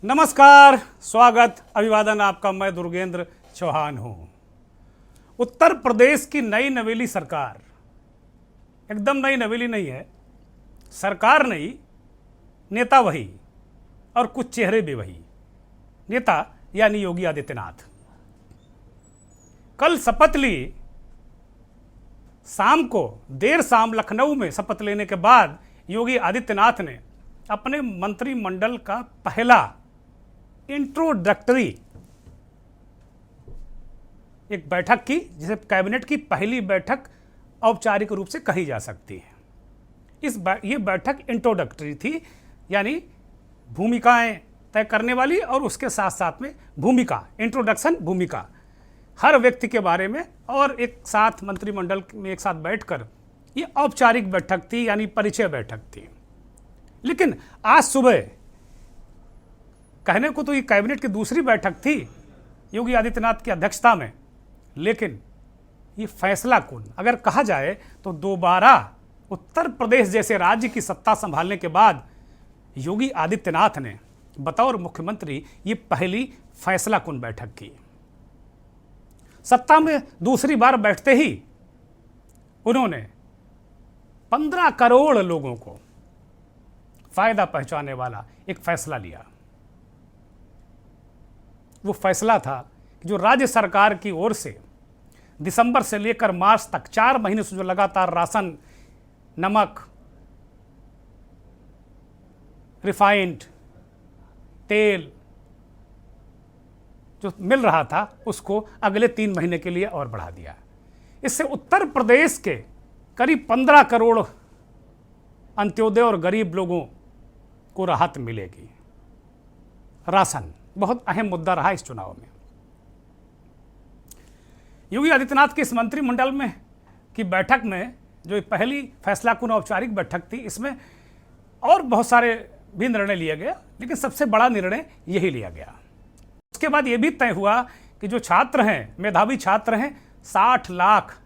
नमस्कार, स्वागत, अभिवादन आपका। मैं दुर्गेंद्र चौहान हूं। उत्तर प्रदेश की नई नवेली सरकार, एकदम नई नवेली नहीं है, सरकार नई, नेता वही और कुछ चेहरे भी वही। नेता यानी योगी आदित्यनाथ कल शपथ ली। शाम को देर शाम लखनऊ में शपथ लेने के बाद योगी आदित्यनाथ ने अपने मंत्रिमंडल का पहला इंट्रोडक्टरी एक बैठक की, जिसे कैबिनेट की पहली बैठक औपचारिक रूप से कही जा सकती है। ये बैठक इंट्रोडक्टरी थी, यानी भूमिकाएं तय करने वाली, और उसके साथ साथ में भूमिका, इंट्रोडक्शन, भूमिका हर व्यक्ति के बारे में, और एक साथ मंत्रिमंडल में एक साथ बैठकर ये औपचारिक बैठक थी, यानी परिचय बैठक थी। लेकिन आज सुबह कहने को तो ये कैबिनेट की दूसरी बैठक थी योगी आदित्यनाथ की अध्यक्षता में, लेकिन ये फैसला कौन, अगर कहा जाए तो दोबारा उत्तर प्रदेश जैसे राज्य की सत्ता संभालने के बाद योगी आदित्यनाथ ने बतौर मुख्यमंत्री ये पहली फैसला कौन बैठक की। सत्ता में दूसरी बार बैठते ही उन्होंने 15 करोड़ लोगों को फायदा पहुंचाने वाला एक फैसला लिया। वो फैसला था कि जो राज्य सरकार की ओर से दिसंबर से लेकर मार्च तक 4 महीने से जो लगातार राशन, नमक, रिफाइंड तेल जो मिल रहा था, उसको अगले 3 महीने के लिए और बढ़ा दिया। इससे उत्तर प्रदेश के करीब 15 करोड़ अंत्योदय और गरीब लोगों को राहत मिलेगी। राशन बहुत अहम मुद्दा रहा इस चुनाव में। योगी आदित्यनाथ के इस मंत्रिमंडल में की बैठक में जो पहली फैसला कुन औपचारिक बैठक थी, इसमें और बहुत सारे भी निर्णय लिए गए, लेकिन सबसे बड़ा निर्णय यही लिया गया। उसके बाद यह भी तय हुआ कि जो छात्र हैं, मेधावी छात्र हैं, 60 लाख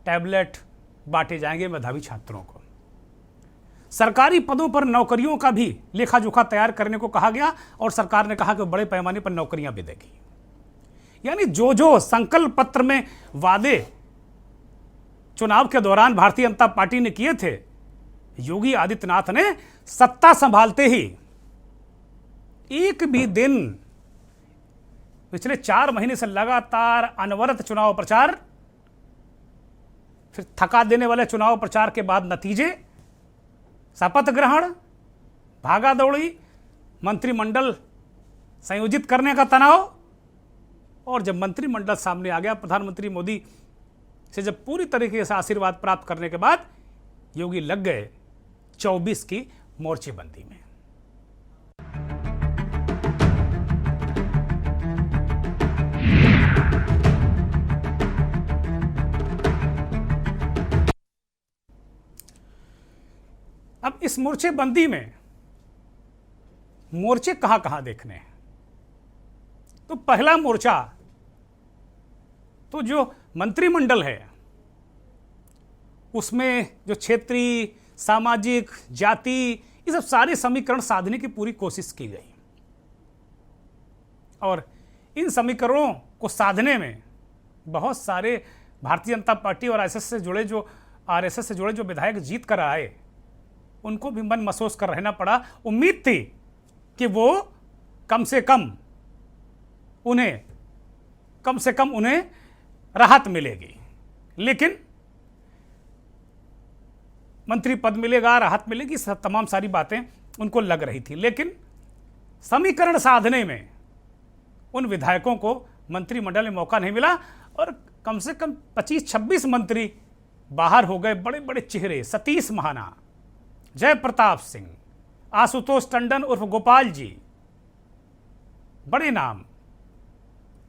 टैबलेट बांटे जाएंगे मेधावी छात्रों को। सरकारी पदों पर नौकरियों का भी लेखा जोखा तैयार करने को कहा गया, और सरकार ने कहा कि बड़े पैमाने पर नौकरियां भी देगी। यानी जो जो संकल्प पत्र में वादे चुनाव के दौरान भारतीय जनता पार्टी ने किए थे, योगी आदित्यनाथ ने सत्ता संभालते ही एक भी दिन, पिछले 4 महीने से लगातार अनवरत चुनाव प्रचार, फिर थका देने वाले चुनाव प्रचार के बाद नतीजे, शपथ ग्रहण, भागा दौड़ी, मंत्रिमंडल संयोजित करने का तनाव, और जब मंत्रिमंडल सामने आ गया, प्रधानमंत्री मोदी से जब पूरी तरीके से आशीर्वाद प्राप्त करने के बाद योगी लग गए 24 की मोर्चेबंदी में। अब इस मोर्चेबंदी में मोर्चे कहां कहां देखने हैं, तो पहला मोर्चा तो जो मंत्रिमंडल है उसमें जो क्षेत्रीय, सामाजिक, जाति, ये सब सारे समीकरण साधने की पूरी कोशिश की गई, और इन समीकरणों को साधने में बहुत सारे भारतीय जनता पार्टी और आरएसएस से जुड़े जो विधायक जीत कर आए, उनको भी मन महसूस कर रहना पड़ा। उम्मीद थी कि वो कम से कम उन्हें राहत मिलेगी, लेकिन मंत्री पद मिलेगा, राहत मिलेगी, तमाम सारी बातें उनको लग रही थी, लेकिन समीकरण साधने में उन विधायकों को मंत्रिमंडल में मौका नहीं मिला, और कम से कम 25-26 मंत्री बाहर हो गए। बड़े बड़े चेहरे, सतीश महाना, जय प्रताप सिंह, आशुतोष टंडन उर्फ गोपाल जी, बड़े नाम,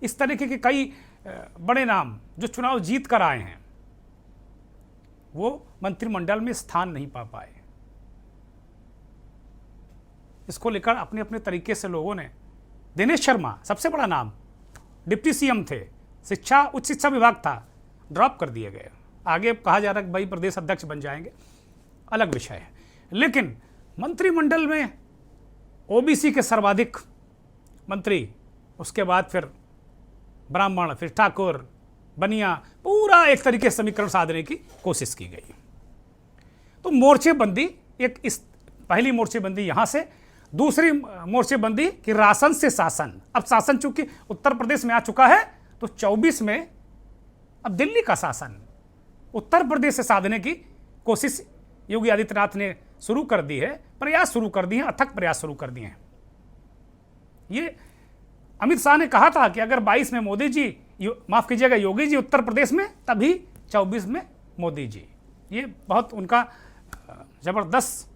इस तरीके के कई बड़े नाम जो चुनाव जीत कर आए हैं, वो मंत्रिमंडल में स्थान नहीं पा पाए। इसको लेकर अपने अपने तरीके से लोगों ने, दिनेश शर्मा सबसे बड़ा नाम, डिप्टी सीएम थे, उच्च शिक्षा विभाग था, ड्रॉप कर दिए गए। आगे कहा जा रहा है कि भाई प्रदेश अध्यक्ष बन जाएंगे, अलग विषय है। लेकिन मंत्रिमंडल में ओबीसी के सर्वाधिक मंत्री, उसके बाद फिर ब्राह्मण, फिर ठाकुर, बनिया, पूरा एक तरीके से समीकरण साधने की कोशिश की गई। तो मोर्चेबंदी एक, इस पहली मोर्चेबंदी यहां से, दूसरी मोर्चेबंदी कि राशन से शासन। अब शासन चूंकि उत्तर प्रदेश में आ चुका है तो 24 में अब दिल्ली का शासन उत्तर प्रदेश से साधने की कोशिश योगी आदित्यनाथ ने शुरू कर दी है, प्रयास शुरू कर दिए हैं, अथक प्रयास शुरू कर दिए हैं। ये अमित शाह ने कहा था कि अगर 22 में मोदी जी, माफ कीजिएगा योगी जी उत्तर प्रदेश में, तभी 24 में मोदी जी। ये बहुत उनका जबरदस्त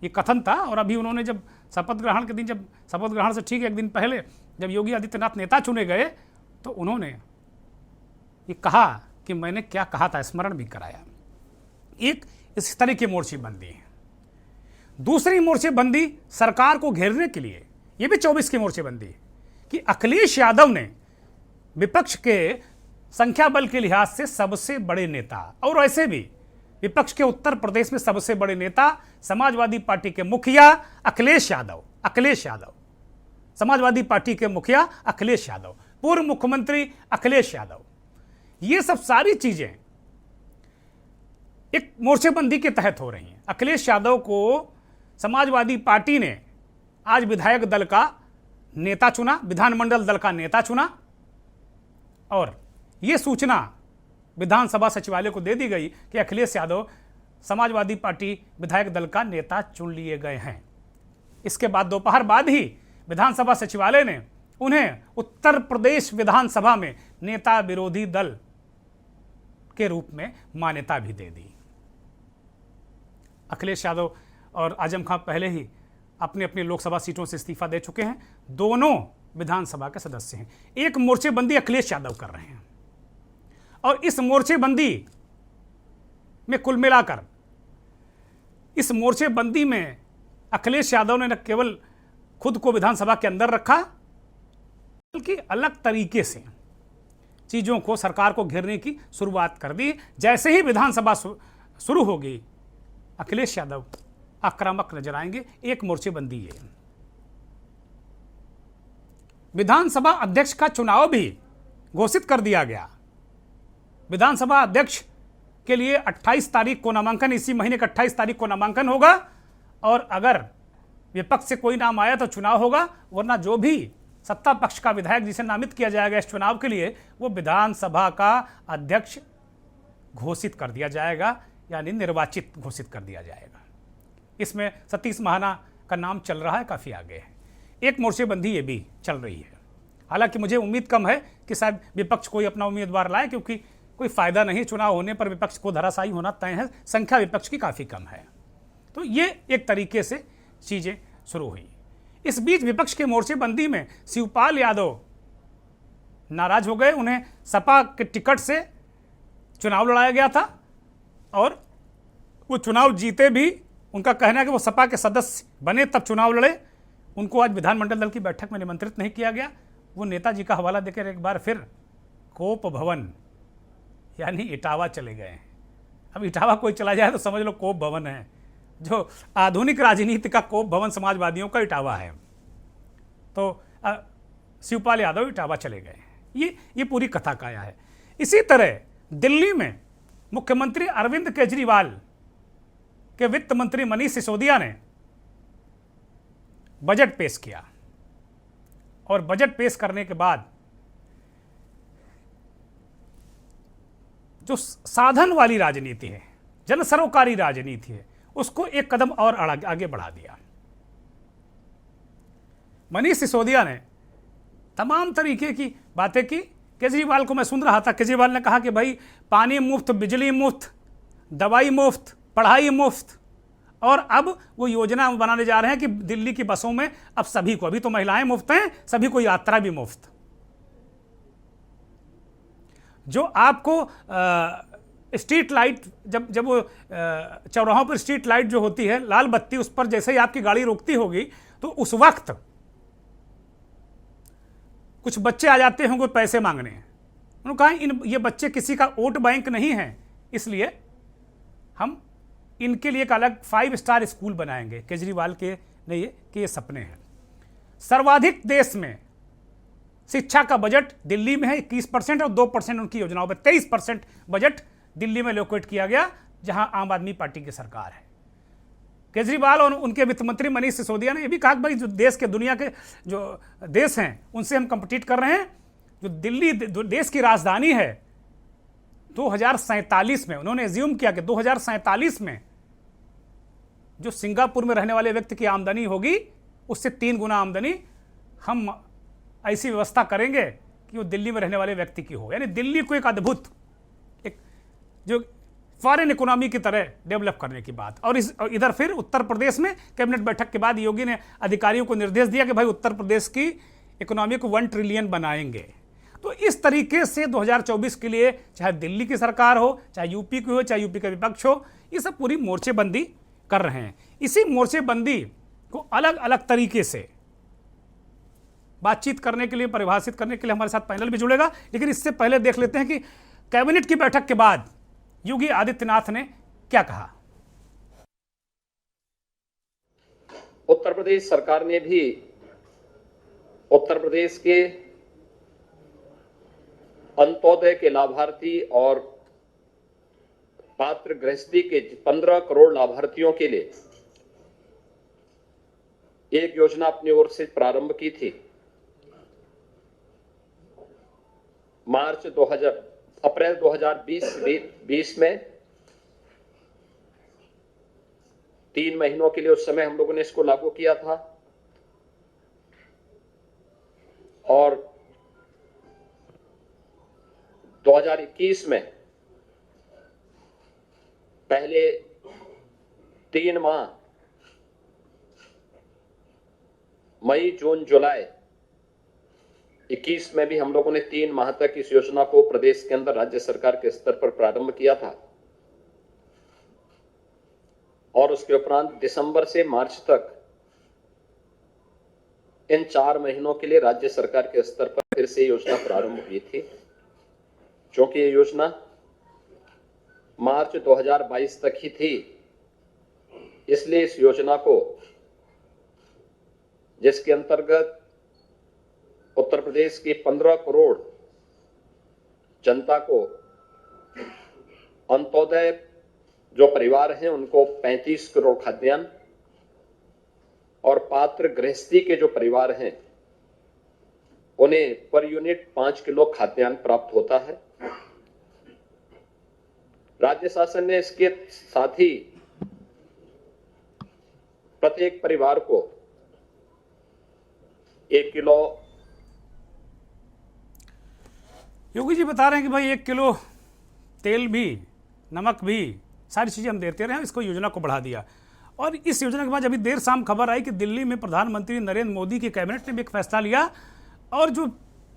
ये कथन था। और अभी उन्होंने जब शपथ ग्रहण के दिन, जब शपथ ग्रहण से ठीक एक दिन पहले जब योगी आदित्यनाथ नेता चुने गए तो उन्होंने ये कहा कि मैंने क्या कहा था, स्मरण भी कराया। एक इस तरह की मोर्चेबंदी है। दूसरी मोर्चेबंदी सरकार को घेरने के लिए, ये भी 24 की मोर्चेबंदी कि अखिलेश यादव ने विपक्ष के संख्या बल के लिहाज से सबसे बड़े नेता, और ऐसे भी विपक्ष के उत्तर प्रदेश में सबसे बड़े नेता समाजवादी पार्टी के मुखिया अखिलेश यादव, समाजवादी पार्टी के मुखिया अखिलेश यादव, पूर्व मुख्यमंत्री अखिलेश यादव, ये सब सारी चीजें एक मोर्चेबंदी के तहत हो रही हैं। अखिलेश यादव को समाजवादी पार्टी ने आज विधायक दल का नेता चुना, विधानमंडल दल का नेता चुना, और यह सूचना विधानसभा सचिवालय को दे दी गई कि अखिलेश यादव समाजवादी पार्टी विधायक दल का नेता चुन लिए गए हैं। इसके बाद दोपहर बाद ही विधानसभा सचिवालय ने उन्हें उत्तर प्रदेश विधानसभा में नेता विरोधी दल के रूप में मान्यता भी दे दी। अखिलेश यादव और आजम खां पहले ही अपने अपने लोकसभा सीटों से इस्तीफा दे चुके हैं, दोनों विधानसभा के सदस्य हैं। एक मोर्चेबंदी अखिलेश यादव कर रहे हैं, और इस मोर्चेबंदी में कुल मिलाकर, इस मोर्चेबंदी में अखिलेश यादव ने न केवल खुद को विधानसभा के अंदर रखा, बल्कि अलग तरीके से चीजों को, सरकार को घेरने की शुरुआत कर दी। जैसे ही विधानसभा शुरू होगी, अखिलेश यादव आक्रामक नजर आएंगे। एक मोर्चेबंदी है। विधानसभा अध्यक्ष का चुनाव भी घोषित कर दिया गया। विधानसभा अध्यक्ष के लिए 28 तारीख को नामांकन, इसी महीने का 28 तारीख को नामांकन होगा, और अगर विपक्ष से कोई नाम आया तो चुनाव होगा, वरना जो भी सत्ता पक्ष का विधायक जिसे नामित किया जाएगा इस चुनाव के लिए, वो विधानसभा का अध्यक्ष घोषित कर दिया जाएगा, यानी निर्वाचित घोषित कर दिया जाएगा। इसमें सतीश महाना का नाम चल रहा है, काफ़ी आगे है। एक मोर्चेबंदी ये भी चल रही है। हालांकि मुझे उम्मीद कम है कि शायद विपक्ष कोई अपना उम्मीदवार लाए, क्योंकि कोई फायदा नहीं, चुनाव होने पर विपक्ष को धराशायी होना तय है, संख्या विपक्ष की काफ़ी कम है। तो ये एक तरीके से चीज़ें शुरू हुई। इस बीच विपक्ष के मोर्चेबंदी में शिवपाल यादव नाराज हो गए। उन्हें सपा के टिकट से चुनाव लड़ाया गया था, और वो चुनाव जीते भी। उनका कहना है कि वो सपा के सदस्य बने तब चुनाव लड़े। उनको आज विधानमंडल दल की बैठक में निमंत्रित नहीं किया गया। वो नेताजी का हवाला देकर एक बार फिर कोप भवन यानी इटावा चले गए हैं। अब इटावा कोई चला जाए तो समझ लो कोप भवन है, जो आधुनिक राजनीति का कोप भवन समाजवादियों का इटावा है। तो शिवपाल यादव इटावा चले गए। ये पूरी कथा काया है। इसी तरह दिल्ली में मुख्यमंत्री अरविंद केजरीवाल के वित्त मंत्री मनीष सिसोदिया ने बजट पेश किया, और बजट पेश करने के बाद जो साधन वाली राजनीति है, जन सरोकारी राजनीति है, उसको एक कदम और आगे बढ़ा दिया। मनीष सिसोदिया ने तमाम तरीके की बातें की। केजरीवाल को मैं सुन रहा था, केजरीवाल ने कहा कि भाई पानी मुफ्त, बिजली मुफ्त, दवाई मुफ्त, पढ़ाई मुफ्त, और अब वो योजना बनाने जा रहे हैं कि दिल्ली की बसों में अब सभी को, अभी तो महिलाएं मुफ्त हैं, सभी को यात्रा भी मुफ्त। जो आपको स्ट्रीट लाइट, जब वो चौराहों पर स्ट्रीट लाइट जो होती है, लाल बत्ती, उस पर जैसे ही आपकी गाड़ी रुकती होगी तो उस वक्त कुछ बच्चे आ जाते होंगे पैसे मांगने। उन्होंने कहा ये बच्चे किसी का वोट बैंक नहीं है, इसलिए हम इनके लिए एक अलग 5 स्टार स्कूल बनाएंगे। केजरीवाल के ये सपने हैं। सर्वाधिक देश में शिक्षा का बजट दिल्ली में है 21% और 2% उनकी योजनाओं पर 23% बजट दिल्ली में एलोकेट किया गया, जहां आम आदमी पार्टी की सरकार है। केजरीवाल और उनके वित्त मंत्री मनीष सिसोदिया ने यह भी कहा कि भाई जो देश के दुनिया के जो देश हैं उनसे हम कंपीट कर रहे हैं। जो दिल्ली देश की राजधानी है, 2047 में उन्होंने एज्यूम किया कि 2047 में जो सिंगापुर में रहने वाले व्यक्ति की आमदनी होगी उससे 3 गुना आमदनी हम ऐसी व्यवस्था करेंगे कि वो दिल्ली में रहने वाले व्यक्ति की हो। यानी दिल्ली को एक अद्भुत, एक जो फॉरेन इकोनॉमी की तरह डेवलप करने की बात। और इधर फिर उत्तर प्रदेश में कैबिनेट बैठक के बाद योगी ने अधिकारियों को निर्देश दिया कि भाई उत्तर प्रदेश की इकोनॉमी को 1 ट्रिलियन बनाएंगे। तो इस तरीके से 2024 के लिए चाहे दिल्ली की सरकार हो, चाहे यूपी की हो, चाहे यूपी का विपक्ष हो, ये सब पूरी मोर्चेबंदी कर रहे हैं। इसी मोर्चेबंदी को अलग अलग तरीके से बातचीत करने के लिए, परिभाषित करने के लिए हमारे साथ पैनल भी जुड़ेगा। लेकिन इससे पहले देख लेते हैं कि कैबिनेट की बैठक के बाद योगी आदित्यनाथ ने क्या कहा। उत्तर प्रदेश सरकार ने भी उत्तर प्रदेश के अंत्योदय के लाभार्थी और पात्र गृहस्थी के 15 करोड़ लाभार्थियों के लिए एक योजना अपनी ओर से प्रारंभ की थी। अप्रैल 2020 में 3 महीनों के लिए उस समय हम लोगों ने इसको लागू किया था और 2021 में पहले 3 माह मई, जून, जुलाई 21 में भी हम लोगों ने 3 माह तक इस योजना को प्रदेश के अंदर राज्य सरकार के स्तर पर प्रारंभ किया था और उसके उपरांत दिसंबर से मार्च तक इन 4 महीनों के लिए राज्य सरकार के स्तर पर फिर से योजना प्रारंभ हुई थी। क्योंकि ये योजना मार्च 2022 तक ही थी, इसलिए इस योजना को, जिसके अंतर्गत उत्तर प्रदेश के 15 करोड़ जनता को, अंत्योदय जो परिवार हैं उनको 35 करोड़ खाद्यान्न और पात्र गृहस्थी के जो परिवार हैं उन्हें पर यूनिट 5 किलो खाद्यान्न प्राप्त होता है। राज्य शासन ने इसके साथ ही प्रत्येक परिवार को 1 किलो। योगी जी बता रहे हैं कि भाई 1 किलो तेल भी, नमक भी, सारी चीज़ें हम देते रहे, इसको योजना को बढ़ा दिया। और इस योजना के बाद अभी देर शाम खबर आई कि दिल्ली में प्रधानमंत्री नरेंद्र मोदी की कैबिनेट ने भी एक फैसला लिया और जो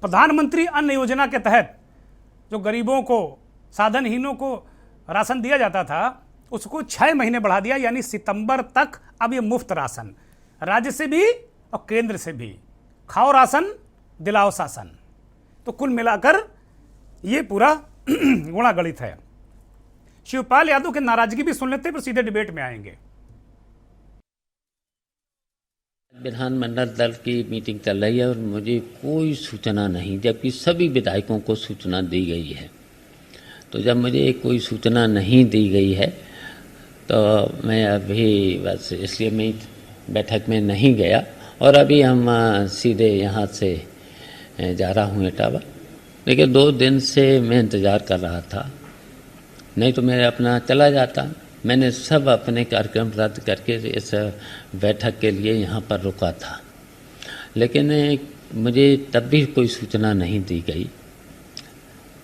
प्रधानमंत्री अन्न योजना के तहत जो गरीबों को, साधनहीनों को राशन दिया जाता था उसको 6 महीने बढ़ा दिया। यानी सितंबर तक अब ये मुफ्त राशन, राज्य से भी और केंद्र से भी। खाओ राशन, दिलाओ शासन। तो कुल मिलाकर ये पूरा गुणागणित है। शिवपाल यादव की नाराजगी भी सुन लेते हैं, फिर सीधे डिबेट में आएंगे। विधानमंडल दल की मीटिंग चल रही है और मुझे कोई सूचना नहीं, जबकि सभी विधायकों को सूचना दी गई है। तो जब मुझे कोई सूचना नहीं दी गई है तो मैं अभी बस इसलिए मैं बैठक में नहीं गया और अभी हम सीधे यहाँ से जा रहा हूँ इटावा। लेकिन 2 दिन से मैं इंतज़ार कर रहा था, नहीं तो मैं अपना चला जाता। मैंने सब अपने कार्यक्रम रद्द करके इस बैठक के लिए यहाँ पर रुका था, लेकिन मुझे तब भी कोई सूचना नहीं दी गई।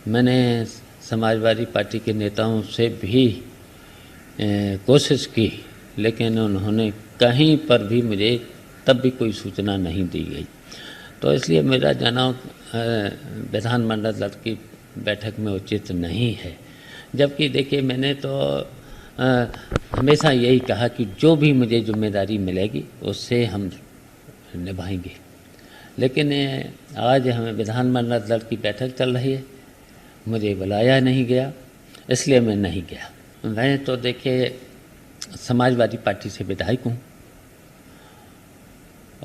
मैंने समाजवादी पार्टी के नेताओं से भी कोशिश की, लेकिन उन्होंने कहीं पर भी मुझे तब भी कोई सूचना नहीं दी गई। तो इसलिए मेरा जाना विधानमंडल दल की बैठक में उचित नहीं है। जबकि देखिए, मैंने तो हमेशा यही कहा कि जो भी मुझे जिम्मेदारी मिलेगी उससे हम निभाएंगे। लेकिन आज हमें विधानमंडल दल की बैठक चल रही है, मुझे बुलाया नहीं गया, इसलिए मैं नहीं गया। मैं तो देखिए समाजवादी पार्टी से विधायक हूँ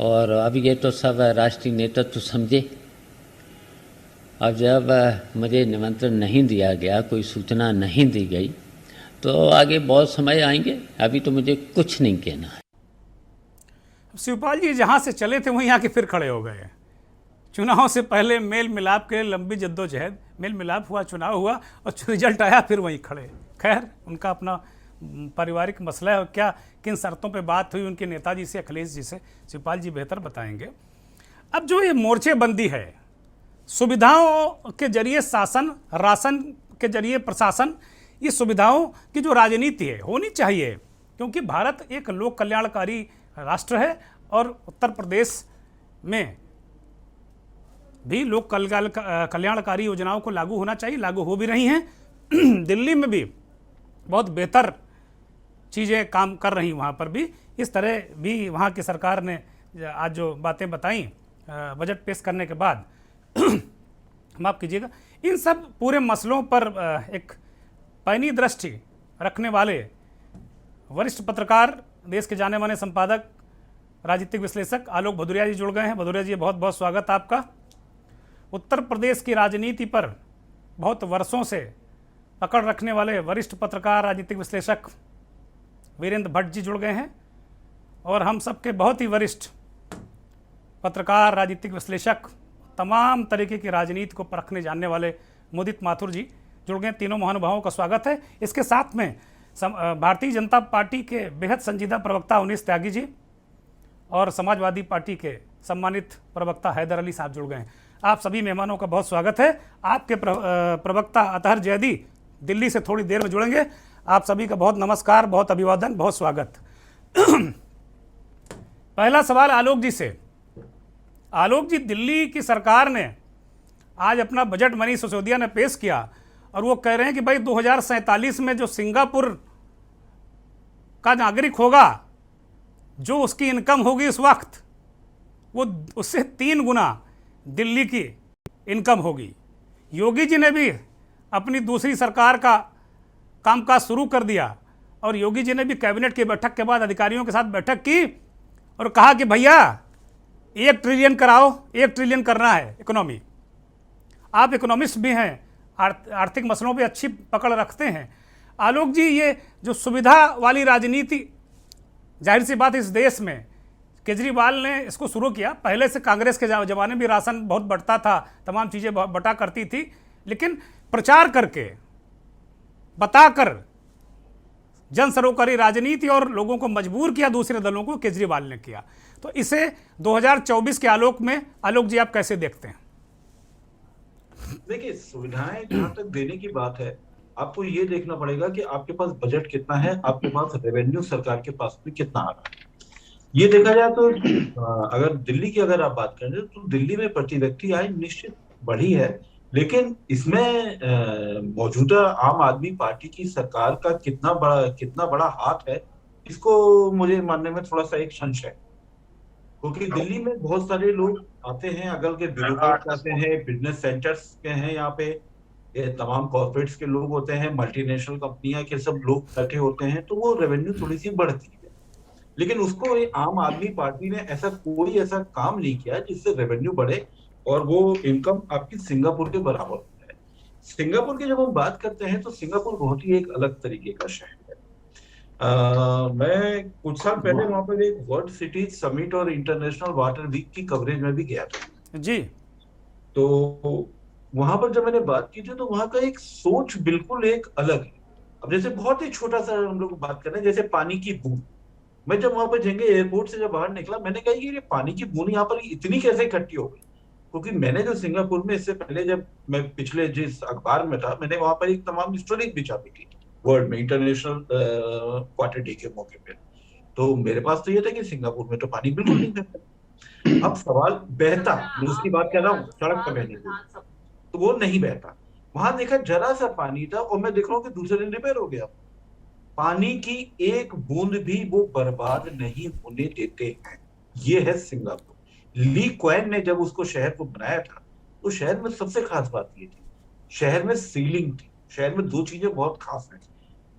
और अब ये तो सब राष्ट्रीय नेतृत्व समझे। अब जब मुझे निमंत्रण नहीं दिया गया, कोई सूचना नहीं दी गई, तो आगे बहुत समय आएंगे। अभी तो मुझे कुछ नहीं कहना है। शिवपाल जी जहाँ से चले थे वहीं आके फिर खड़े हो गए। चुनाव से पहले मेल मिलाप के लंबी जद्दोजहद, मेल मिलाप हुआ, चुनाव हुआ और रिजल्ट आया, फिर वहीं खड़े। खैर, उनका अपना पारिवारिक मसला है, क्या किन शर्तों पे बात हुई उनके नेताजी से, अखिलेश जी से, शिवपाल जी बेहतर बताएंगे। अब जो ये मोर्चेबंदी है, सुविधाओं के जरिए शासन, राशन के जरिए प्रशासन, ये सुविधाओं की जो राजनीति है होनी चाहिए, क्योंकि भारत एक लोक कल्याणकारी राष्ट्र है और उत्तर प्रदेश में भी लोक कल्याणकारी योजनाओं को लागू होना चाहिए, लागू हो भी रही हैं। दिल्ली में भी बहुत बेहतर चीज़ें काम कर रही, वहाँ पर भी इस तरह भी वहाँ की सरकार ने आज जो बातें बताई बजट पेश करने के बाद, माफ़ कीजिएगा, इन सब पूरे मसलों पर एक पैनी दृष्टि रखने वाले वरिष्ठ पत्रकार, देश के जाने माने संपादक, राजनीतिक विश्लेषक आलोक भदौरिया जी जुड़ गए हैं। भदौरिया जी, बहुत बहुत स्वागत आपका। उत्तर प्रदेश की राजनीति पर बहुत वर्षों से पकड़ रखने वाले वरिष्ठ पत्रकार, राजनीतिक विश्लेषक वीरेंद्र भट्ट जी जुड़ गए हैं, और हम सबके बहुत ही वरिष्ठ पत्रकार, राजनीतिक विश्लेषक, तमाम तरीके की राजनीति को परखने जानने वाले मुदित माथुर जी जुड़ गए। तीनों महानुभावों का स्वागत है। इसके साथ में भारतीय जनता पार्टी के बेहद संजीदा प्रवक्ता उनीस त्यागी जी और समाजवादी पार्टी के सम्मानित प्रवक्ता हैदर अली साहब जुड़ गए हैं। आप सभी मेहमानों का बहुत स्वागत है। आपके प्रवक्ता अतहर जैदी दिल्ली से थोड़ी देर में जुड़ेंगे। आप सभी का बहुत नमस्कार, बहुत अभिवादन, बहुत स्वागत। पहला सवाल आलोक जी से। आलोक जी, दिल्ली की सरकार ने आज अपना बजट मनीष सिसोदिया ने पेश किया और वो कह रहे हैं कि भाई 2047 में जो सिंगापुर का नागरिक होगा, जो उसकी इनकम होगी इस वक्त, वो उससे 3 गुना दिल्ली की इनकम होगी। योगी जी ने भी अपनी दूसरी सरकार का कामकाज शुरू कर दिया और योगी जी ने भी कैबिनेट की बैठक के बाद अधिकारियों के साथ बैठक की और कहा कि भैया 1 ट्रिलियन कराओ, 1 ट्रिलियन करना है इकोनॉमी। आप इकोनॉमिस्ट भी हैं, आर्थिक मसलों पे अच्छी पकड़ रखते हैं। आलोक जी, ये जो सुविधा वाली राजनीति, जाहिर सी बात इस देश में केजरीवाल ने इसको शुरू किया। पहले से कांग्रेस के ज़माने भी राशन बहुत बढ़ता था, तमाम चीज़ें बटा करती थी, लेकिन प्रचार करके, बताकर जन सरोकारी राजनीति और लोगों को मजबूर किया, दूसरे दलों को केजरीवाल ने किया। तो इसे 2024 के आलोक में आलोक जी आप कैसे देखते हैं? देखिए, सुविधाएं जहाँ तक देने की बात है, आपको ये देखना पड़ेगा कि आपके पास बजट कितना है, आपके पास रेवेन्यू सरकार के पास में कितना आ रहा है। ये देखा जाए तो अगर दिल्ली की अगर आप बात करें तो दिल्ली में प्रति व्यक्ति आय निश्चित बढ़ी है, लेकिन इसमें मौजूदा आम आदमी पार्टी की सरकार का कितना बड़ा हाथ है, इसको मुझे मानने में थोड़ा सा एक संशय है। क्योंकि दिल्ली में बहुत सारे लोग आते हैं, अगर के ब्यूरोक्रेट्स आते हैं, बिजनेस सेंटर्स के हैं, यहाँ पे तमाम कॉर्पोरेट्स के लोग होते हैं, मल्टीनेशनल कंपनियां के सब लोग बैठे होते हैं, तो वो रेवेन्यू थोड़ी सी बढ़ती है। लेकिन उसको आम आदमी पार्टी ने कोई ऐसा काम नहीं किया जिससे रेवेन्यू बढ़े और वो इनकम आपकी सिंगापुर के बराबर हो जाए। सिंगापुर की जब हम बात करते हैं तो सिंगापुर बहुत ही एक अलग तरीके का शहर है। मैं कुछ साल पहले वहां पर एक वर्ल्ड सिटीज समिट और इंटरनेशनल वाटर वीक की कवरेज में भी गया था जी। तो वहां पर जब मैंने बात की थी तो वहां का एक सोच बिल्कुल एक अलग है। अब जैसे बहुत ही छोटा सा हम लोग बात कर रहे हैं, जैसे पानी की बूंद। मैं जब वहां पर जेंगे एयरपोर्ट से जब बाहर निकला, मैंने कहा कि ये पानी की बूंद यहाँ पर इतनी कैसे इकट्ठी हो गई। क्योंकि मैंने जो सिंगापुर में इससे पहले जब मैं पिछले जिस अखबार में था, मैंने वहां पर एक तमाम स्टोरीज भी छापी थी वर्ल्ड में इंटरनेशनल वाटर डे के मौके पे। तो मेरे पास तो ये था कि सिंगापुर में तो पानी बिल्कुल नहीं बहता। अब सवाल बहता, मैं उसकी बात कर रहा हूँ, सड़क पर बहने की, तो वो नहीं बहता। वहां देखा जरा सा पानी था और मैं देख रहा हूँ कि दूसरे दिन रिपेयर हो गया। पानी की एक बूंद भी वो बर्बाद नहीं होने देते हैं। ये है सिंगापुर। ली क्वेन ने जब उसको शहर को बनाया था तो शहर में सबसे खास बात ये थी, शहर में सीलिंग थी। शहर में 2 चीजें बहुत खास हैं।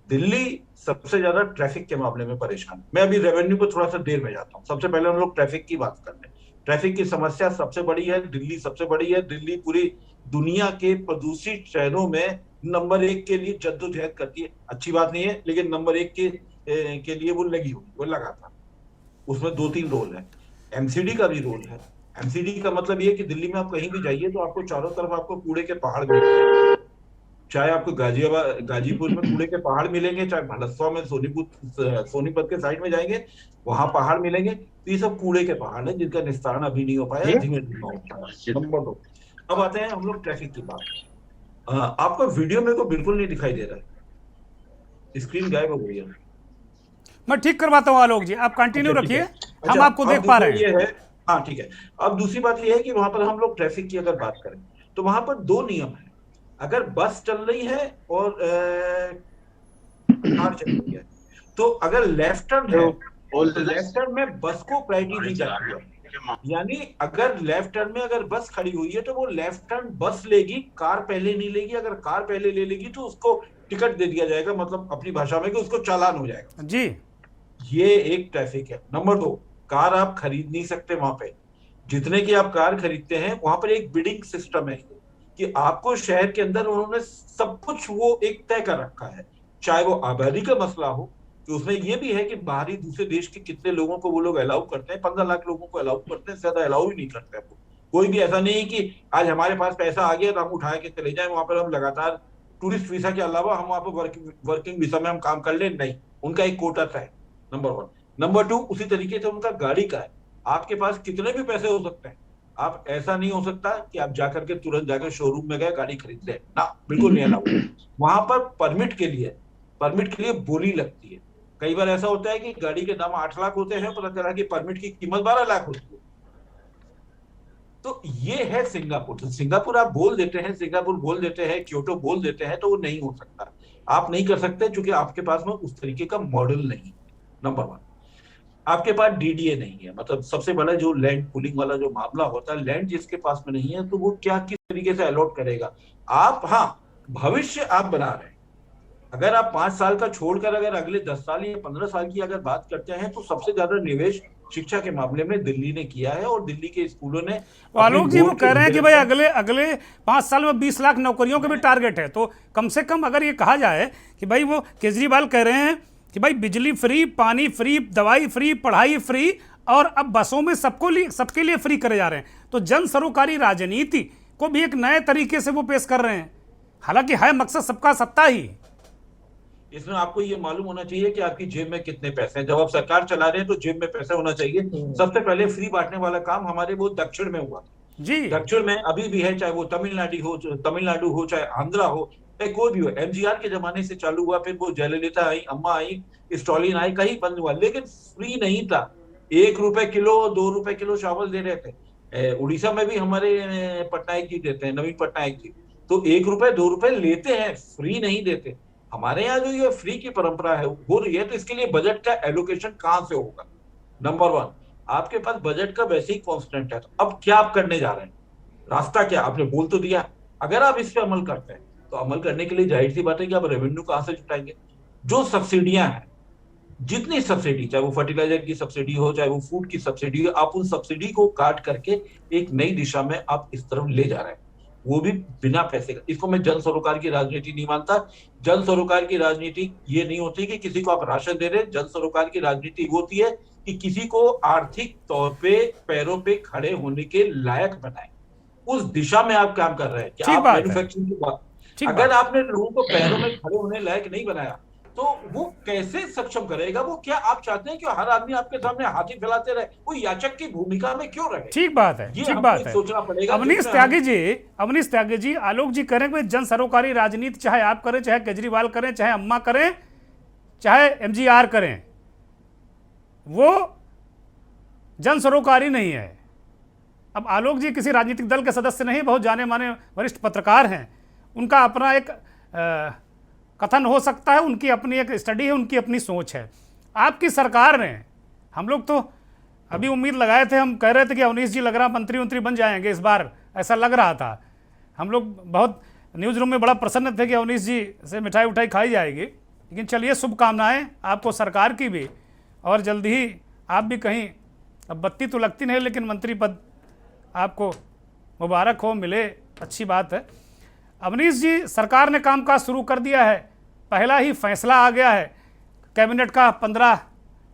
दिल्ली सबसे ज्यादा ट्रैफिक के मामले में परेशान है। मैं अभी रेवेन्यू को थोड़ा सा देर में जाता हूँ। सबसे पहले हम लोग ट्रैफिक की बात कर रहे हैं। ट्रैफिक की समस्या सबसे बड़ी है, दिल्ली सबसे बड़ी है। दिल्ली पूरी दुनिया के प्रदूषित शहरों में नंबर 1 के लिए जद्दोजहद करती है। अच्छी बात नहीं है, लेकिन नंबर 1 के लिए वो लगी हुई, वो लगातार। उसमें 2-3 रोल है। एमसीडी का भी रोल है। एमसीडी का मतलब ये कि दिल्ली में आप कहीं भी जाइए तो आपको चारों तरफ आपको कूड़े के पहाड़ मिलेंगे। चाहे आपको गाजीपुर में कूड़े के पहाड़ मिलेंगे, चाहे भलसवा में सोनीपत के साइड में जाएंगे, वहां पहाड़ मिलेंगे। तो ये सब कूड़े के पहाड़ है जिनका निस्तारण अभी नहीं हो पाया, धीमे धीमे होता है। नंबर 2, अब आते हैं हम लोग ट्रैफिक की बात। आपका वीडियो मेरे को बिल्कुल नहीं दिखाई दे रहा है, स्क्रीन गायब हो गई है। मैं ठीक करवाता हूँ आलोक जी, आप कंटिन्यू रखिए, हम आपको देख पा रहे हैं। ये है, हाँ ठीक है। अब दूसरी बात ये है कि वहां पर हम लोग ट्रैफिक की अगर बात करें तो वहां पर 2 नियम है। अगर बस चल रही है और कार चल रही है, तो अगर लेफ्ट टर्न है तो लेफ्ट टर्न में बस को प्रायोरिटी दी जाती है। यानी अगर लेफ्ट टर्न में अगर बस खड़ी हुई है तो वो लेफ्ट टर्न बस लेगी, कार पहले नहीं लेगी। अगर कार पहले ले लेगी तो उसको टिकट दे दिया जाएगा, मतलब अपनी भाषा में कि उसको चालान हो जाएगा जी। ये एक ट्रैफिक है। नंबर 2, कार आप खरीद नहीं सकते वहां पे। जितने की आप कार खरीदते हैं वहां पर एक बिडिंग सिस्टम है कि आपको शहर के अंदर उन्होंने सब कुछ वो एक तय कर रखा है। चाहे वो आबादी का मसला हो, कि उसमें ये भी है कि बाहरी दूसरे देश के कितने लोगों को वो लोग अलाउ करते हैं। 15 लाख लोगों को अलाउ करते हैं, ज्यादा अलाउ ही नहीं करते हैं। कोई भी ऐसा नहीं कि आज हमारे पास पैसा आ गया तो हम उठा के चले जाए वहां पर। हम लगातार टूरिस्ट वीजा के अलावा हम वहां पर वर्किंग वीजा में हम काम कर ले, नहीं, उनका एक कोटा था। नंबर 1। नंबर 2, उसी तरीके से उनका गाड़ी का है। आपके पास कितने भी पैसे हो सकते हैं, आप ऐसा नहीं हो सकता कि आप जाकर के तुरंत जाकर शोरूम में गए गाड़ी खरीद ले ना, बिल्कुल नहीं अलाउ। वहां पर परमिट के लिए बोली लगती है। कई बार ऐसा होता है कि गाड़ी के दाम 8 लाख होते हैं, पता चला कि परमिट की कीमत 12 लाख होती है। तो ये है सिंगापुर। तो सिंगापुर आप बोल देते हैं, सिंगापुर बोल देते हैं, क्योटो बोल देते हैं, तो वो नहीं हो सकता। आप नहीं कर सकते क्योंकि आपके पास में उस तरीके का मॉडल नहीं। नंबर 1, आपके पास डीडीए नहीं है। मतलब सबसे बड़ा जो लैंड पूलिंग वाला जो मामला होता है, लैंड जिसके पास में नहीं है तो वो क्या किस तरीके से अलॉट करेगा। आप, हाँ, भविष्य आप बना रहे हैं। अगर आप 5 साल का छोड़कर अगर अगले 10 साल या 15 साल की अगर बात करते हैं तो सबसे ज्यादा निवेश शिक्षा के मामले में दिल्ली ने किया है और दिल्ली के स्कूलों ने। आलोक जी वो कह रहे हैं कि भाई अगले 5 साल में 20 लाख नौकरियों का भी टारगेट है। तो कम से कम अगर ये कहा जाए कि भाई, वो केजरीवाल कह रहे हैं कि भाई बिजली फ्री, पानी फ्री, दवाई फ्री, पढ़ाई फ्री, और अब बसों में सबके लिए फ्री करे जा रहे हैं। तो जन सरोकारी राजनीति को भी एक नए तरीके से वो पेश कर रहे हैं। हालांकि है मकसद सबका सत्ता ही। इसमें आपको ये मालूम होना चाहिए कि आपकी जेब में कितने पैसे हैं। जब आप सरकार चला रहे हैं तो जेब में पैसा होना चाहिए। सबसे पहले फ्री बांटने वाला काम हमारे वो दक्षिण में हुआ जी। दक्षिण में अभी भी है, चाहे वो तमिलनाडु हो, चाहे आंध्रा हो, चाहे कोई भी हो। एमजीआर के जमाने से चालू हुआ, फिर वो जयललिता आई, अम्मा आई, स्टॉलिन आई, कहीं बंद हुआ, लेकिन फ्री नहीं था। 1 रुपए किलो, 2 रुपए किलो चावल दे रहे थे। उड़ीसा में भी हमारे पटनायक जी देते हैं, नवीन पटनायक जी, तो 1 रुपए 2 रुपए लेते हैं, फ्री नहीं देते। हमारे यहाँ जो ये फ्री की परंपरा है हो रही है, तो इसके लिए बजट का एलोकेशन कहां से होगा। नंबर 1, आपके पास बजट का वैसे ही कॉन्स्टेंट है, तो अब क्या आप करने जा रहे हैं, रास्ता क्या, आपने बोल तो दिया। अगर आप इस पे अमल करते हैं तो अमल करने के लिए जाहिर सी बात है कि आप रेवेन्यू कहां से जुटाएंगे। जो सब्सिडियां हैं, जितनी सब्सिडी, चाहे वो फर्टिलाइजर की सब्सिडी हो, चाहे वो फूड की सब्सिडी हो, आप उन सब्सिडी को काट करके एक नई दिशा में आप इस तरफ ले जा रहे हैं, वो भी बिना पैसे का। इसको मैं जन सरोकार की राजनीति नहीं मानता। जन सरोकार की राजनीति ये नहीं होती कि किसी को आप राशन दे रहे। जन सरोकार की राजनीति होती है कि किसी को आर्थिक तौर पे पैरों पे खड़े होने के लायक बनाए। उस दिशा में आप काम कर रहे हैं कि आप मैन्युफैक्चरिंग की बात, अगर आपने लोगों को पैरों में खड़े होने लायक नहीं बनाया तो वो कैसे सक्षम करेगा। वो क्या आप चाहते हैं कि हर आदमी आपके सामने हाथी फैलाते रहे, वो याचक की भूमिका में क्यों रहे। ठीक बात है, ठीक बात है। सोचना पड़ेगा। अवनीश त्यागी जी, आलोक जी कह रहे हैं कि जन सरोकारी राजनीति चाहे आप करें, चाहे केजरीवाल करें, चाहे अम्मा करें, चाहे एमजीआर करें, वो जन सरोकारी नहीं है। अब आलोक जी किसी राजनीतिक दल के सदस्य नहीं, बहुत जाने माने वरिष्ठ पत्रकार हैं। उनका अपना एक कथन हो सकता है, उनकी अपनी एक स्टडी है, उनकी अपनी सोच है। आपकी सरकार ने, हम लोग तो अभी उम्मीद लगाए थे, हम कह रहे थे कि अवनीश जी लग रहा मंत्री बन जाएंगे इस बार, ऐसा लग रहा था। हम लोग बहुत न्यूज़ रूम में बड़ा प्रसन्न थे कि अवनीश जी से मिठाई उठाई खाई जाएगी, लेकिन चलिए, शुभकामनाएं आपको सरकार की भी, और जल्द ही आप भी कहीं, अब बत्ती तो लगती नहीं लेकिन मंत्री पद आपको मुबारक हो, मिले, अच्छी बात है। अवनीश जी, सरकार ने कामकाज शुरू कर दिया है, पहला ही फैसला आ गया है कैबिनेट का, 15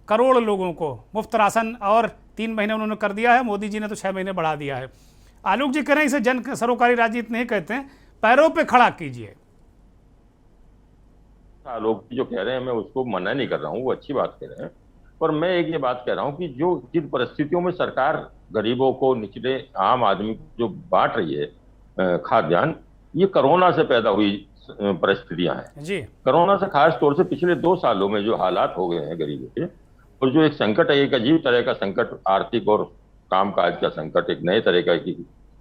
करोड़ लोगों को मुफ्त राशन, और 3 महीने उन्होंने कर दिया है, मोदी जी ने तो 6 महीने बढ़ा दिया है। आलोक जी कह रहे हैं इसे जन सरोकारी राजनीति नहीं कहते हैं, पैरों पे खड़ा कीजिए। आलोक जी जो कह रहे हैं मैं उसको मना नहीं कर रहा हूँ, वो अच्छी बात कह रहे हैं, पर मैं एक ये बात कह रहा हूँ कि जो जिन परिस्थितियों में सरकार गरीबों को, निचले आम आदमी को जो बांट रही है खाद्यान्न, ये कोरोना से पैदा हुई परिस्थितियां हैं जी। कोरोना से खास तौर से पिछले 2 सालों में जो हालात हो गए हैं गरीबों के, और जो एक संकट है, एक अजीब तरह का संकट, आर्थिक और कामकाज का संकट, एक नए तरह की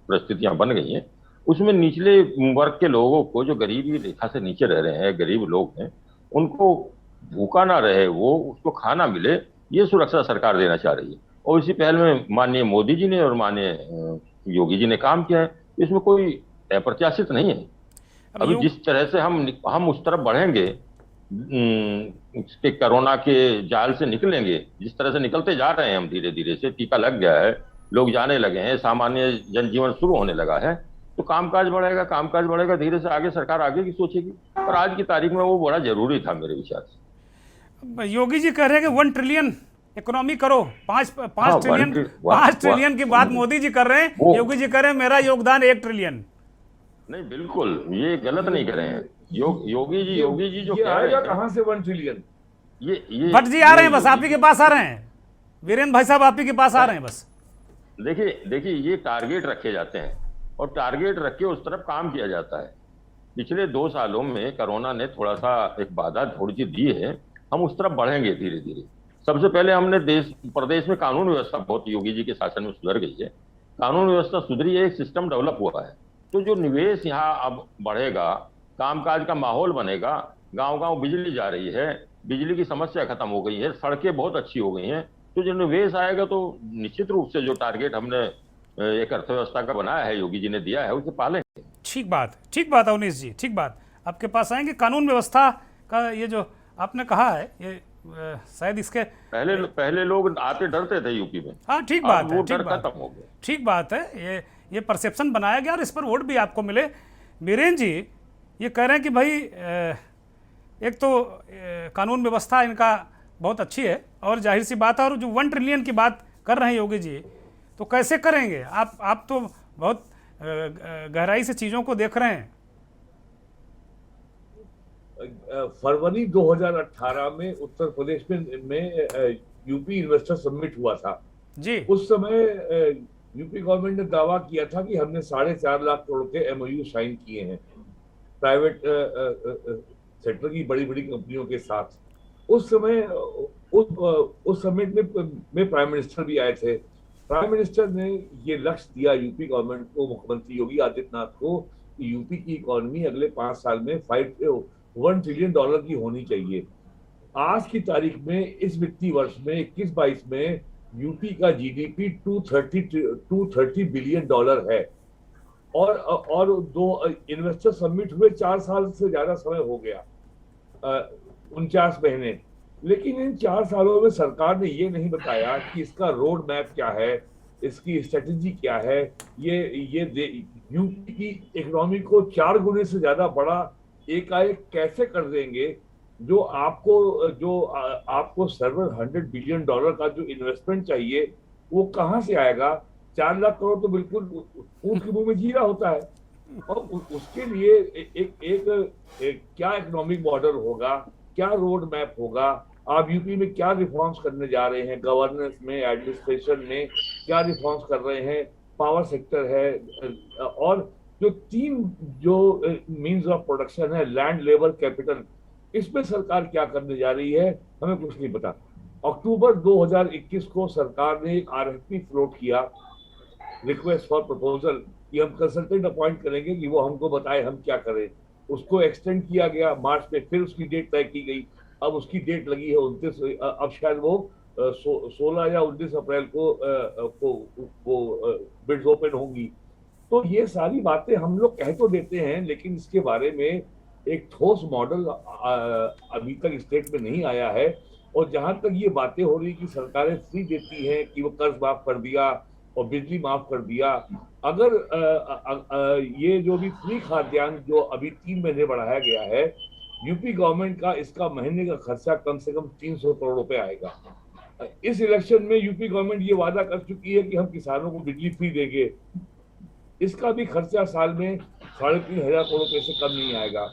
परिस्थितियां बन गई हैं, उसमें निचले वर्ग के लोगों को, जो गरीबी रेखा से नीचे रह रहे हैं, गरीब लोग हैं, उनको भूखा ना रहे, वो उसको खाना मिले, ये सुरक्षा सरकार देना चाह रही है। और इसी पहल में माननीय मोदी जी ने और माननीय योगी जी ने काम किया है, इसमें कोई अप्रत्याशित नहीं है। अभी जिस तरह से हम उस तरफ बढ़ेंगे, इसके कोरोना के जाल से निकलेंगे, जिस तरह से निकलते जा रहे हैं हम, धीरे धीरे से टीका लग गया है, लोग जाने लगे हैं, सामान्य जनजीवन शुरू होने लगा है, तो कामकाज बढ़ेगा, धीरे से आगे सरकार आगे की सोचेगी, और आज की तारीख में वो बड़ा जरूरी था मेरे विचार से। योगी जी कह रहे हैं कि 1 ट्रिलियन इकोनॉमी करो, 5 ट्रिलियन की बात मोदी जी कर रहे हैं, योगी जी कह रहे हैं मेरा योगदान 1 ट्रिलियन। नहीं, बिल्कुल ये गलत नहीं कर रहे हैं। योगी जी जो कह रहे हैं, कहां से 1 ट्रिलियन? ये भट्ट जी आ रहे हैं, बस आप ही के पास आ रहे हैं, वीरेंद्र भाई साहब आप ही के पास आ रहे हैं बस। देखिए ये टारगेट रखे जाते हैं, और टारगेट रख के उस तरफ काम किया जाता है। पिछले 2 सालों में कोरोना ने थोड़ा सा एक बाधा थोड़ी सी दी है, हम उस तरफ बढ़ेंगे धीरे धीरे। सबसे पहले हमने प्रदेश में कानून व्यवस्था बहुत योगी जी के शासन में सुधर गई है, कानून व्यवस्था सुधरी है, एक सिस्टम डेवलप हुआ है, तो जो निवेश यहाँ अब बढ़ेगा, कामकाज का माहौल बनेगा, गांव-गांव बिजली जा रही है, बिजली की समस्या खत्म हो गई है, सड़कें बहुत अच्छी हो गई हैं, तो जो निवेश आएगा तो निश्चित रूप से जो टारगेट हमने एक अर्थव्यवस्था का बनाया है, योगी जी ने दिया है, उसे पालेंगे। ठीक बात अवनीश जी, ठीक बात। आपके पास आएंगे। कानून व्यवस्था का ये जो आपने कहा है, ये शायद इसके पहले लोग आते डरते थे यूपी में। हाँ, ठीक बात है, वो डर खत्म हो गया। ठीक बात है, ये परसेप्शन बनाया गया और इस पर वोट भी आपको मिले। बीरेन जी ये कह रहे हैं कि भाई एक तो कानून व्यवस्था इनका बहुत अच्छी है, और जाहिर सी बात है, और जो 1 ट्रिलियन की बात कर रहे हैं योगी जी, तो कैसे करेंगे आप तो बहुत गहराई से चीज़ों को देख रहे हैं। फरवरी 2018 में उत्तर प्रदेश में यूपी इन्वेस्टर समिट हुआ था जी। उस समय यूपी गवर्नमेंट ने दावा किया था कि हमने 4.5 लाख करोड़ के एमओयू साइन किए हैं प्राइवेट सेक्टर की बड़ी बड़ी कंपनियों के साथ। उस समय उस समिट में प्राइम मिनिस्टर भी आए थे। प्राइम मिनिस्टर ने ये लक्ष्य दिया यूपी गवर्नमेंट को, मुख्यमंत्री योगी आदित्यनाथ को, कि यूपी की इकोनॉमी अगले 5 साल में 1 ट्रिलियन डॉलर की होनी चाहिए। आज की तारीख में इस वित्तीय वर्ष में 21-22 में यूपी का जीडीपी 230 बिलियन डॉलर है, और 2 इन्वेस्टर समिट हुए 4 साल से ज्यादा समय हो गया, 49 महीने। लेकिन इन 4 सालों में सरकार ने ये नहीं बताया कि इसका रोड मैप क्या है, इसकी स्ट्रेटेजी क्या है, ये यूपी की इकोनॉमी को 4 गुने से ज्यादा बड़ा एकाएक कैसे कर देंगे। जो आपको सर्वर 100 बिलियन डॉलर का जो इन्वेस्टमेंट चाहिए वो कहाँ से आएगा? 4 लाख करोड़ तो बिल्कुल ऊँट के मुंह में जीरा होता है। और उसके लिए एक क्या इकोनॉमिक मॉडल होगा, क्या रोड मैप होगा, आप यूपी में क्या रिफॉर्म्स करने जा रहे हैं, गवर्नेंस में, एडमिनिस्ट्रेशन में क्या रिफॉर्म्स कर रहे हैं, पावर सेक्टर है, और जो 3 जो मीन्स ऑफ प्रोडक्शन है, लैंड, लेबर, कैपिटल, इसमें सरकार क्या करने जा रही है हमें कुछ नहीं पता। अक्टूबर 2021 को सरकार ने एक आरएफपी फ्लोट किया, रिक्वेस्ट फॉर प्रपोजल, कि हम कंसल्टेंट अपॉइंट करेंगे कि वो हमको बताए हम क्या करें। उसको एक्सटेंड किया गया मार्च में, फिर उसकी डेट तय की गई। अब उसकी डेट लगी है 29, अब शायद वो 16 या 19 अप्रैल को बिड्स ओपन होंगी। तो ये सारी बातें हम लोग कह तो देते हैं, लेकिन इसके बारे में एक ठोस मॉडल अभी तक स्टेट में नहीं आया है। और जहां तक ये बातें हो रही कि सरकारें फ्री देती हैं कि वो कर्ज माफ कर दिया और बिजली माफ कर दिया, अगर ये जो भी फ्री खाद्यान्न जो अभी 3 महीने बढ़ाया गया है, यूपी गवर्नमेंट का इसका महीने का खर्चा कम से कम 300 करोड़ रुपए आएगा। इस इलेक्शन में यूपी गवर्नमेंट ये वादा कर चुकी है कि हम किसानों को बिजली फ्री देंगे, इसका भी खर्चा साल में 3,500 करोड़ रुपए से कम नहीं आएगा।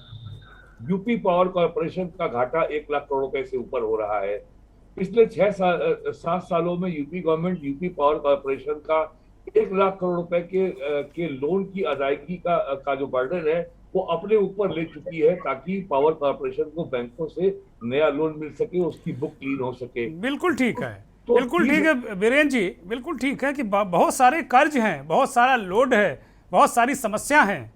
यूपी पावर कॉर्पोरेशन का घाटा 1 लाख करोड़ रुपए से ऊपर हो रहा है। पिछले 7 सालों में UP government UP power corporation का 1 लाख करोड़ रुपए के लोन की अदायगी का जो बर्डन है वो अपने ऊपर ले चुकी है, ताकि पावर कॉर्पोरेशन को बैंकों से नया लोन मिल सके, उसकी बुक क्लीन हो सके। बिल्कुल ठीक है, तो बिल्कुल ठीक है वीरेंद्र जी, बिल्कुल ठीक है कि बहुत सारे कर्ज हैं, बहुत सारा लोड है, बहुत सारी समस्या हैं।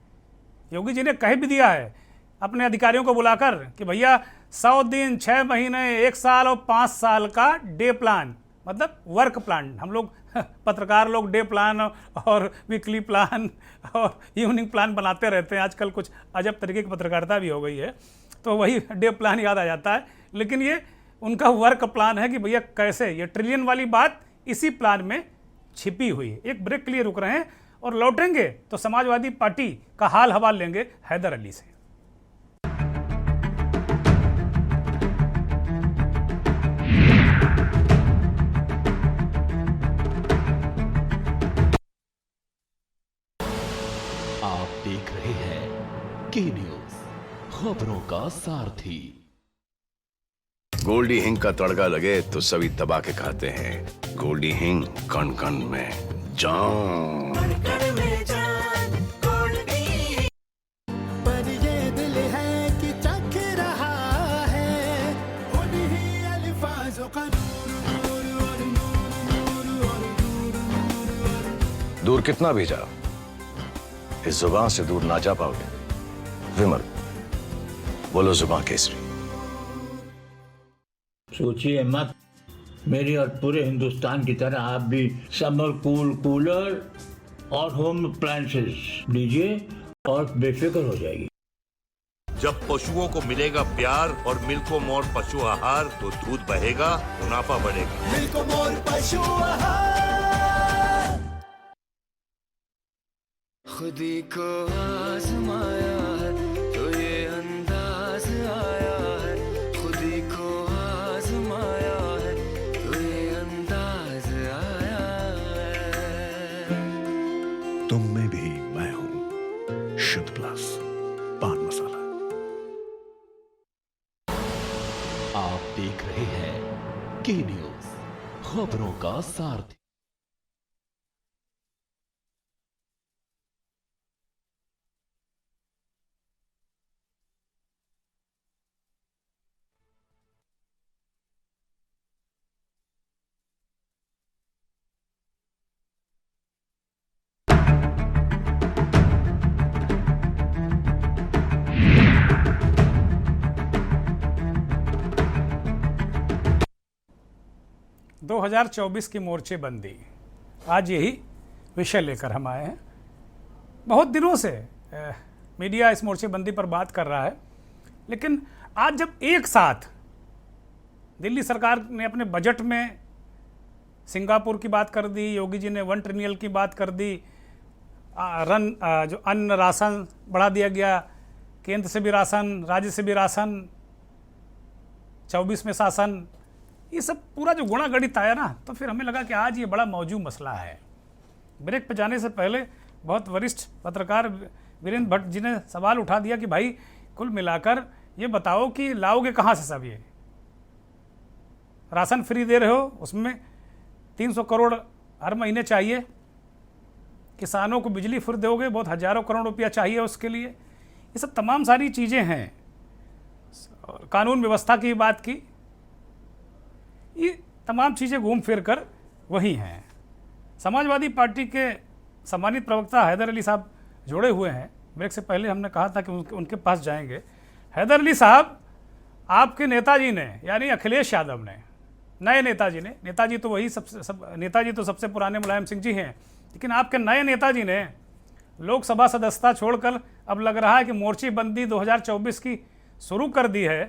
योगी जी ने कह भी दिया है अपने अधिकारियों को बुलाकर कि भैया 100 दिन, 6 महीने, 1 साल और 5 साल का डे प्लान, मतलब वर्क प्लान। हम लोग पत्रकार लोग डे प्लान और वीकली प्लान और इवनिंग प्लान बनाते रहते हैं। आजकल कुछ अजब तरीके की पत्रकारिता भी हो गई है, तो वही डे प्लान याद आ जाता है। लेकिन ये उनका वर्क प्लान है कि भैया कैसे, ये ट्रिलियन वाली बात इसी प्लान में छिपी हुई है। एक ब्रेक के लिए रुक रहे हैं और लौटेंगे तो समाजवादी पार्टी का हाल हवाल लेंगे हैदर अली से। आप देख रहे हैं के न्यूज, खबरों का सारथी। गोल्डी हिंग का तड़का लगे तो सभी दबा के खाते हैं। गोल्डी हिंग, कण कण में जान। पर ये दिल है कि चख रहा है उन्हीं अल्फाजों का दूर कितना भी जाओ, इस जुबान से दूर ना जा पाओगे। विमल, बोलो जुबान केसरी। सोचिए मत, मेरी और पूरे हिंदुस्तान की तरह आप भी समर कूलर और होम अप्लायंसेस लीजिए और बेफिक्र हो जाएगी। जब पशुओं को मिलेगा प्यार और मिल्को मोर पशु आहार, तो दूध बहेगा, मुनाफा बढ़ेगा। मिल्को मोर पशु आहार। खुदी को आजमाया है तो ये अंदाज आया है, खुदी को आजमाया है तो ये अंदाज आया है। तुम में भी मैं हूं, शुद्ध प्लस पान मसाला। आप देख रहे हैं के न्यूज, खबरों का सारथी। दो 2024 की मोर्चेबंदी, आज यही विषय लेकर हम आए हैं। बहुत दिनों से मीडिया इस मोर्चेबंदी पर बात कर रहा है, लेकिन आज जब एक साथ दिल्ली सरकार ने अपने बजट में सिंगापुर की बात कर दी, योगी जी ने 1 ट्रिलियन की बात कर दी, जो अन्न राशन बढ़ा दिया गया, केंद्र से भी राशन, राज्य से भी राशन, 24 में शासन, ये सब पूरा जो गुणा गणित आया ना, तो फिर हमें लगा कि आज ये बड़ा मौजूद मसला है। ब्रेक पे जाने से पहले बहुत वरिष्ठ पत्रकार वीरेंद्र भट्ट जी ने सवाल उठा दिया कि भाई कुल मिलाकर ये बताओ कि लाओगे कहाँ से सब, ये राशन फ्री दे रहे हो, उसमें 300 करोड़ हर महीने चाहिए, किसानों को बिजली फ्री दोगे, बहुत हजारों करोड़ रुपया चाहिए उसके लिए, ये सब तमाम सारी चीज़ें हैं। कानून व्यवस्था की बात की, ये तमाम चीज़ें घूम फिर कर वही हैं। समाजवादी पार्टी के सम्मानित प्रवक्ता हैदर अली साहब जुड़े हुए हैं। ब्रेक से पहले हमने कहा था कि उनके पास जाएंगे। हैदर अली साहब, आपके नेताजी ने, यानी अखिलेश यादव ने, नए नेताजी ने, नेताजी तो वही नेताजी तो सबसे पुराने मुलायम सिंह जी हैं, लेकिन आपके नए नेताजी ने लोकसभा सदस्यता छोड़कर अब लग रहा है कि मोर्चेबंदी 2024 की शुरू कर दी है।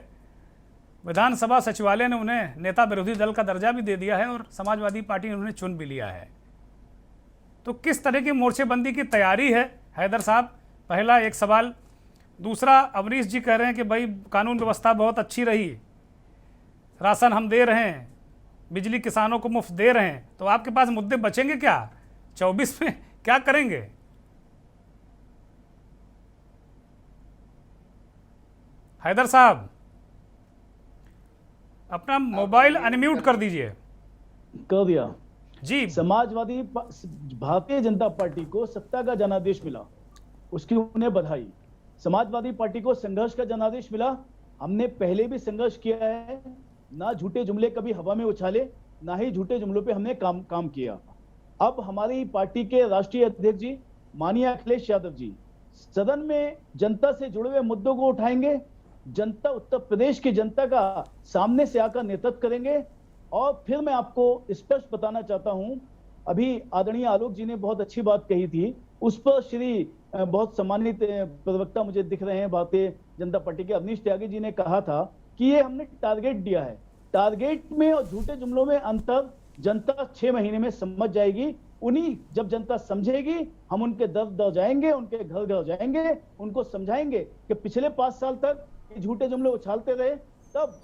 विधानसभा सचिवालय ने उन्हें नेता विरोधी दल का दर्जा भी दे दिया है और समाजवादी पार्टी ने उन्हें चुन भी लिया है। तो किस तरह की मोर्चेबंदी की तैयारी है हैदर साहब, पहला एक सवाल। दूसरा, अवनीश जी कह रहे हैं कि भाई कानून व्यवस्था बहुत अच्छी रही, राशन हम दे रहे हैं, बिजली किसानों को मुफ्त दे रहे हैं, तो आपके पास मुद्दे बचेंगे क्या 24 में, क्या करेंगे? हैदर साहब अपना मोबाइल अनम्यूट कर दीजिए। कर दिया जी। भारतीय जनता पार्टी को सत्ता का जनादेश मिला, उसकी उन्हें बधाई। समाजवादी पार्टी को संघर्ष का जनादेश मिला, हमने पहले भी संघर्ष किया है, ना झूठे जुमले कभी हवा में उछाले, ना ही झूठे जुमलों पे हमने काम किया। अब हमारी पार्टी के राष्ट्रीय अध्यक्ष जी माननीय अखिलेश यादव जी सदन में जनता से जुड़े हुए मुद्दों को उठाएंगे, जनता, उत्तर प्रदेश की जनता का सामने से आकर नेतृत्व करेंगे। और फिर मैं आपको स्पष्ट बताना चाहता हूं, अभी आदरणीय आलोक जी ने बहुत अच्छी बात कही थी, उस पर श्री बहुत सम्मानित प्रवक्ता मुझे दिख रहे हैं भारतीय जनता पार्टी के अवनीश त्यागी जी ने कहा था कि ये हमने टारगेट दिया है। टारगेट में और झूठे जुमलों में अंतर जनता 6 महीने में समझ जाएगी। उन्हीं जब जनता समझेगी, हम उनके दर जाएंगे, उनके घर जाएंगे, उनको समझाएंगे कि पिछले 5 साल तक झूठे जुमले उछालते रहे, तब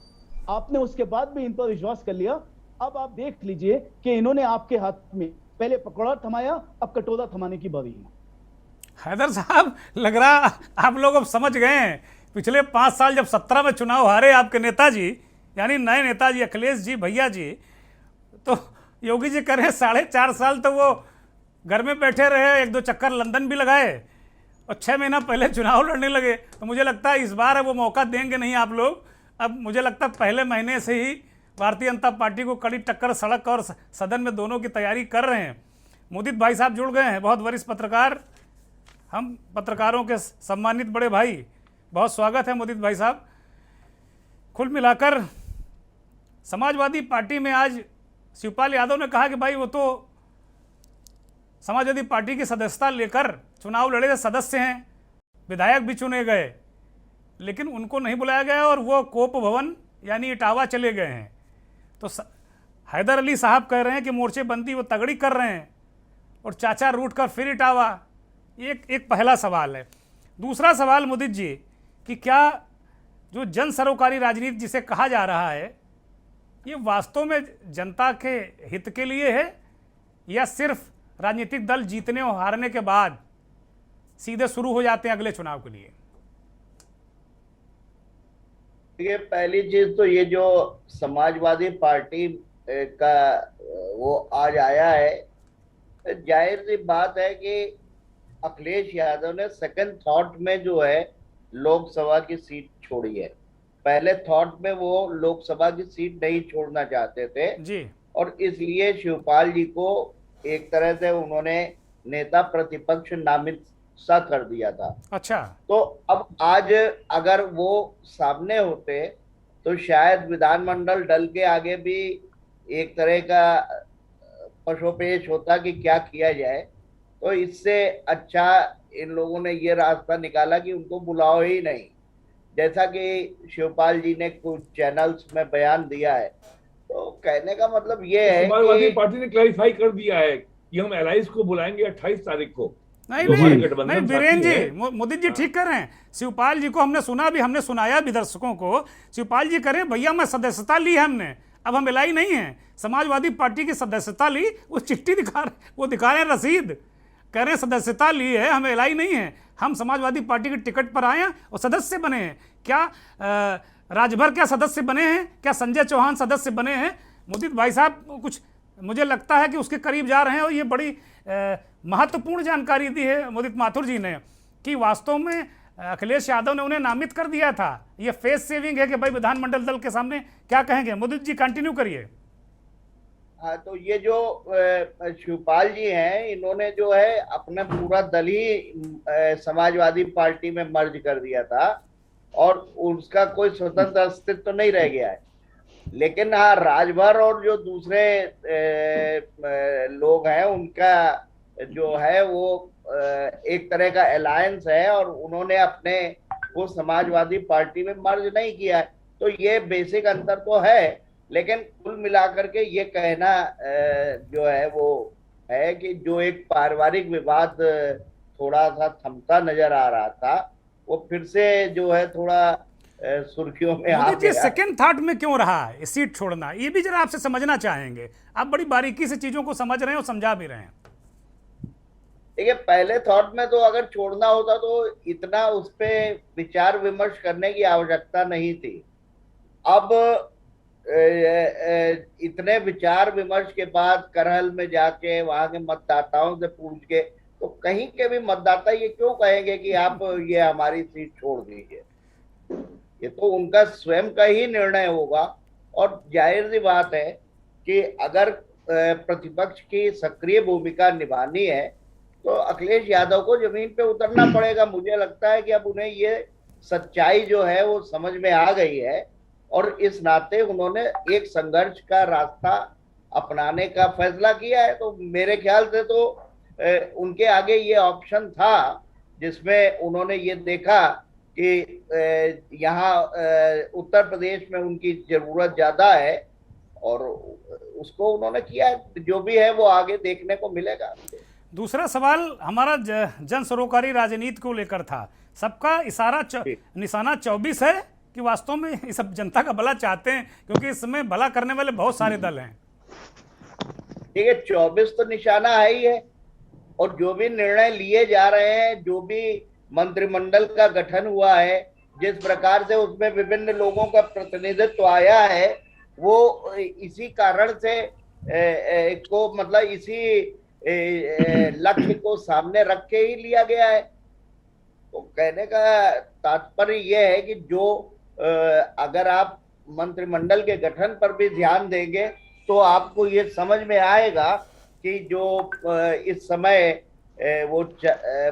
आपने उसके बाद भी इन पर विश्वास कर लिया। अब आप देख लीजिए कि इन्होंने आपके हाथ में पहले पकौड़ा थमाया, अब कटोरा थमाने की बारी है। हैदर साहब, लग रहा आप लोग अब समझ गए हैं। पिछले 5 साल जब 17 में चुनाव हारे आपके नेताजी, यानी नए नेताजी अखिलेश जी भैया जी, तो योगी जी कह रहे हैं 4.5 साल तो वो घर में बैठे रहे, 1-2 चक्कर लंदन भी लगाए और 6 महीना पहले चुनाव लड़ने लगे। तो मुझे लगता है इस बार वो मौका देंगे नहीं आप लोग। अब मुझे लगता है पहले महीने से ही भारतीय जनता पार्टी को कड़ी टक्कर सड़क और सदन में दोनों की तैयारी कर रहे हैं। मुदित भाई साहब जुड़ गए हैं, बहुत वरिष्ठ पत्रकार, हम पत्रकारों के सम्मानित बड़े भाई, बहुत स्वागत है मुदित भाई साहब। कुल मिलाकर समाजवादी पार्टी में आज शिवपाल यादव ने कहा कि भाई वो तो समाजवादी पार्टी की सदस्यता लेकर चुनाव लड़े सदस्य हैं, विधायक भी चुने गए, लेकिन उनको नहीं बुलाया गया और वो कोप भवन यानी इटावा चले गए हैं। तो हैदर अली साहब कह रहे हैं कि मोर्चेबंदी वो तगड़ी कर रहे हैं और चाचा रूट कर फिर इटावा। एक पहला सवाल है। दूसरा सवाल मुदित जी कि क्या जो जन सरोकारी राजनीति जिसे कहा जा रहा है, ये वास्तव में जनता के हित के लिए है या सिर्फ राजनीतिक दल जीतने और हारने के बाद सीधे शुरू हो जाते हैं अगले चुनाव के लिए? ये पहली चीज तो ये जो समाजवादी पार्टी का वो आज आया है, जाहिर सी बात है कि अखिलेश यादव ने सेकंड थॉट में जो है लोकसभा की सीट छोड़ी है। पहले थॉट में वो लोकसभा की सीट नहीं छोड़ना चाहते थे जी, और इसलिए शिवपाल जी को एक तरह से उन्होंने नेता प्रतिपक्ष नामित सा कर दिया था। अच्छा, तो अब आज अगर वो सामने होते तो शायद विधानमंडल दल के आगे भी एक तरह का पशोपेश होता कि क्या किया जाए। तो इससे अच्छा इन लोगों ने ये रास्ता निकाला कि उनको बुलाओ ही नहीं, जैसा कि शिवपाल जी ने कुछ चैनल्स में बयान दिया है। तो कहने का मतलब ये है समाजवादी पार्टी ने क्लैरिफाई कर दिया है कि हम एलाइज को बुलाएंगे 28 तारीख को। नहीं वीरेन जी, मोदी जी ठीक कर रहे हैं। शिवपाल जी को हमने सुना भी, हमने सुनाया भी दर्शकों को। शिवपाल जी कह रहे हैं भैया मैं सदस्यता ली है हमने, अब हम एलाई नहीं है, समाजवादी पार्टी की सदस्यता ली, वो चिट्ठी दिखा रहे हैं, रसीद, कह रहे हैं सदस्यता ली है, हम एलाई नहीं है, हम समाजवादी पार्टी के टिकट पर आए हैं और सदस्य बने हैं। क्या राजभर क्या सदस्य बने हैं? क्या संजय चौहान सदस्य बने हैं? मुदित भाई साहब कुछ मुझे लगता है कि उसके करीब जा रहे हैं और ये बड़ी महत्वपूर्ण जानकारी दी है मुदित माथुर जी ने कि वास्तव में अखिलेश यादव ने उन्हें नामित कर दिया था। ये फेस सेविंग है कि भाई विधानमंडल दल के सामने क्या कहेंगे? मुदित जी कंटिन्यू करिए। हाँ, तो ये जो शिवपाल जी हैं, इन्होंने जो है अपना पूरा दल ही समाजवादी पार्टी में मर्ज कर दिया था और उसका कोई स्वतंत्र अस्तित्व तो नहीं रह गया है। लेकिन हाँ, राजभर और जो दूसरे लोग हैं उनका जो है वो एक तरह का अलायंस है और उन्होंने अपने को समाजवादी पार्टी में मर्ज नहीं किया है। तो ये बेसिक अंतर तो है, लेकिन कुल मिलाकर के ये कहना जो है वो है कि जो एक पारिवारिक विवाद थोड़ा सा थमता नजर आ रहा था, वो फिर से जो है थोड़ा सुर्खियों में आ मोदी जी गया। सेकेंड थॉट में क्यों रहा है सीट छोड़ना, ये भी जरा आपसे समझना चाहेंगे। आप बड़ी बारीकी से चीजों को समझ रहे हैं और समझा भी रहे हैं। देखिए, पहले थॉट में तो अगर छोड़ना होता तो इतना उस पर विचार विमर्श करने की आवश्यकता नहीं थी। अब इतने विचार विमर्श के बाद करहल में जाके वहां के मतदाताओं से पूछ के, तो कहीं के भी मतदाता ये क्यों कहेंगे कि आप ये हमारी सीट छोड़ दीजिए? ये तो उनका स्वयं का ही निर्णय होगा। और जाहिर सी बात है कि अगर प्रतिपक्ष की सक्रिय भूमिका निभानी है तो अखिलेश यादव को जमीन पे उतरना पड़ेगा। मुझे लगता है कि अब उन्हें ये सच्चाई जो है वो समझ में आ गई है और इस नाते उन्होंने एक संघर्ष का रास्ता अपनाने का फैसला किया है। तो मेरे ख्याल से तो उनके आगे ये ऑप्शन था, जिसमें उन्होंने ये देखा कि यहाँ उत्तर प्रदेश में उनकी जरूरत ज्यादा है और उसको उन्होंने किया। जो भी है वो आगे देखने को मिलेगा। दूसरा सवाल हमारा जन सरोकारी राजनीति को लेकर था। सबका इशारा निशाना 24 है कि वास्तव में ये सब जनता का भला चाहते हैं, क्योंकि इस समय भला करने वाले बहुत सारे दल हैं। ठीक है, 24 तो निशाना है ही है। और जो भी निर्णय लिए जा रहे हैं, जो भी मंत्रिमंडल का गठन हुआ है, जिस प्रकार से उसमें विभिन्न लोगों का प्रतिनिधित्व आया है, वो इसी कारण से को मतलब इसी लक्ष्य को सामने रख के ही लिया गया है। तो कहने का तात्पर्य यह है कि जो अगर आप मंत्रिमंडल के गठन पर भी ध्यान देंगे तो आपको ये समझ में आएगा कि जो इस समय वो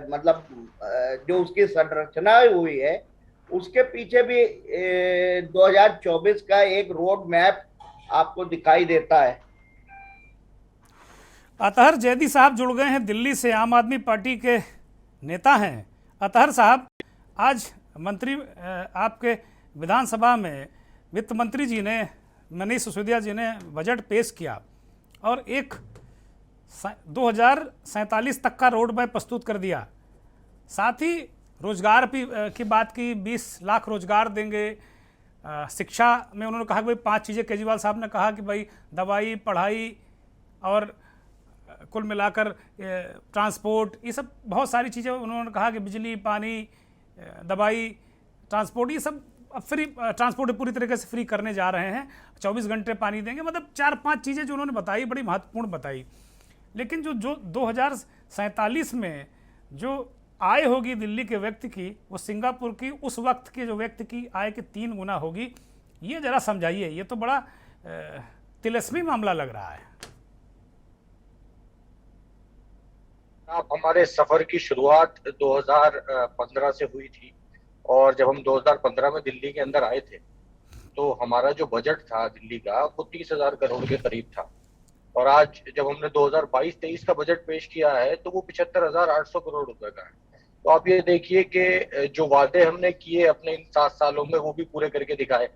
मतलब जो उसकी संरचना हुई है, उसके पीछे भी 2024 का एक रोड मैप आपको दिखाई देता है। अतहर जैदी साहब जुड़ गए हैं दिल्ली से, आम आदमी पार्टी के नेता हैं। अतहर साहब, आज मंत्री आपके विधानसभा में वित्त मंत्री जी ने, मनीष सिसोदिया जी ने बजट पेश किया और एक 2047 तक का रोड मैप प्रस्तुत कर दिया। साथ ही रोजगार की बात की, 20 लाख रोजगार देंगे। शिक्षा में उन्होंने कहा कि भाई 5 चीज़ें, केजरीवाल साहब ने कहा कि भाई दवाई, पढ़ाई और कुल मिलाकर ट्रांसपोर्ट, ये सब बहुत सारी चीज़ें उन्होंने कहा कि बिजली, पानी, दवाई, ट्रांसपोर्ट, ये सब अब फ्री, ट्रांसपोर्ट पूरी तरीके से फ्री करने जा रहे हैं। 24 घंटे पानी देंगे। मतलब 4-5 चीज़ें जो उन्होंने बताई, बड़ी महत्वपूर्ण बताई। लेकिन जो 2047 में जो आय होगी दिल्ली के व्यक्ति की, वो सिंगापुर की उस वक्त के जो व्यक्ति की आय के 3 गुना होगी। ये जरा समझाइए, ये तो बड़ा तिलस्मी मामला लग रहा है। आप, हमारे सफर की शुरुआत 2015 से हुई थी और जब हम 2015 में दिल्ली के अंदर आए थे तो हमारा जो बजट था दिल्ली का वो 30,000 करोड़ के करीब था। और आज जब हमने 2022-23 का बजट पेश किया है तो वो 75,800 करोड़ रुपए का है। तो आप ये देखिए कि जो वादे हमने किए अपने इन 7 सालों में वो भी पूरे करके दिखाए।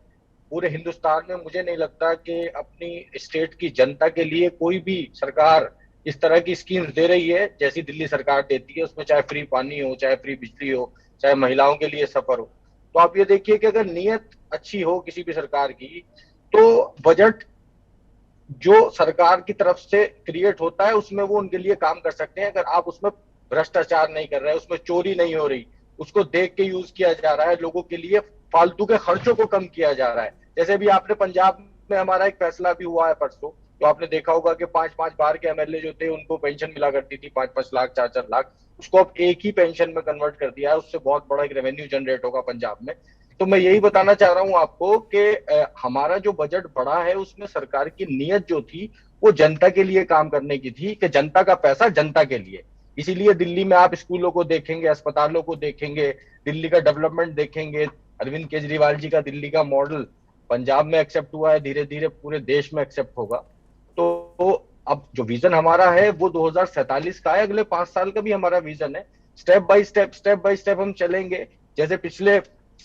पूरे हिंदुस्तान में मुझे नहीं लगता कि अपनी स्टेट की जनता के लिए कोई भी सरकार इस तरह की स्कीम्स दे रही है जैसी दिल्ली सरकार देती है। उसमें चाहे फ्री पानी हो, चाहे फ्री बिजली हो, चाहे महिलाओं के लिए सफर हो। तो आप ये देखिए कि अगर नीयत अच्छी हो किसी भी सरकार की तो बजट जो सरकार की तरफ से क्रिएट होता है उसमें वो उनके लिए काम कर सकते हैं। अगर आप उसमें भ्रष्टाचार नहीं कर रहे, उसमें चोरी नहीं हो रही, उसको देख के यूज किया जा रहा है, लोगों के लिए फालतू के खर्चों को कम किया जा रहा है। जैसे भी आपने पंजाब में हमारा एक फैसला भी हुआ है परसों, तो आपने देखा होगा कि 5-5 बार के एमएलए जो थे उनको पेंशन मिला करती थी 5-5 लाख, 4-4 लाख, उसको अब एक ही पेंशन में कन्वर्ट कर दिया है। उससे बहुत बड़ा एक रेवेन्यू जनरेट होगा पंजाब में। तो मैं यही बताना चाह रहा हूं आपको कि हमारा जो बजट बढ़ा है उसमें सरकार की नीयत जो थी वो जनता के लिए काम करने की थी, कि जनता का पैसा जनता के लिए। इसीलिए दिल्ली में आप स्कूलों को देखेंगे, अस्पतालों को देखेंगे, दिल्ली का डेवलपमेंट देखेंगे। अरविंद केजरीवाल जी का दिल्ली का मॉडल पंजाब में एक्सेप्ट हुआ है, धीरे धीरे पूरे देश में एक्सेप्ट होगा। तो अब जो विजन हमारा है वो 2047 का है, अगले 5 साल का भी हमारा विजन है। स्टेप बाय स्टेप हम चलेंगे। जैसे पिछले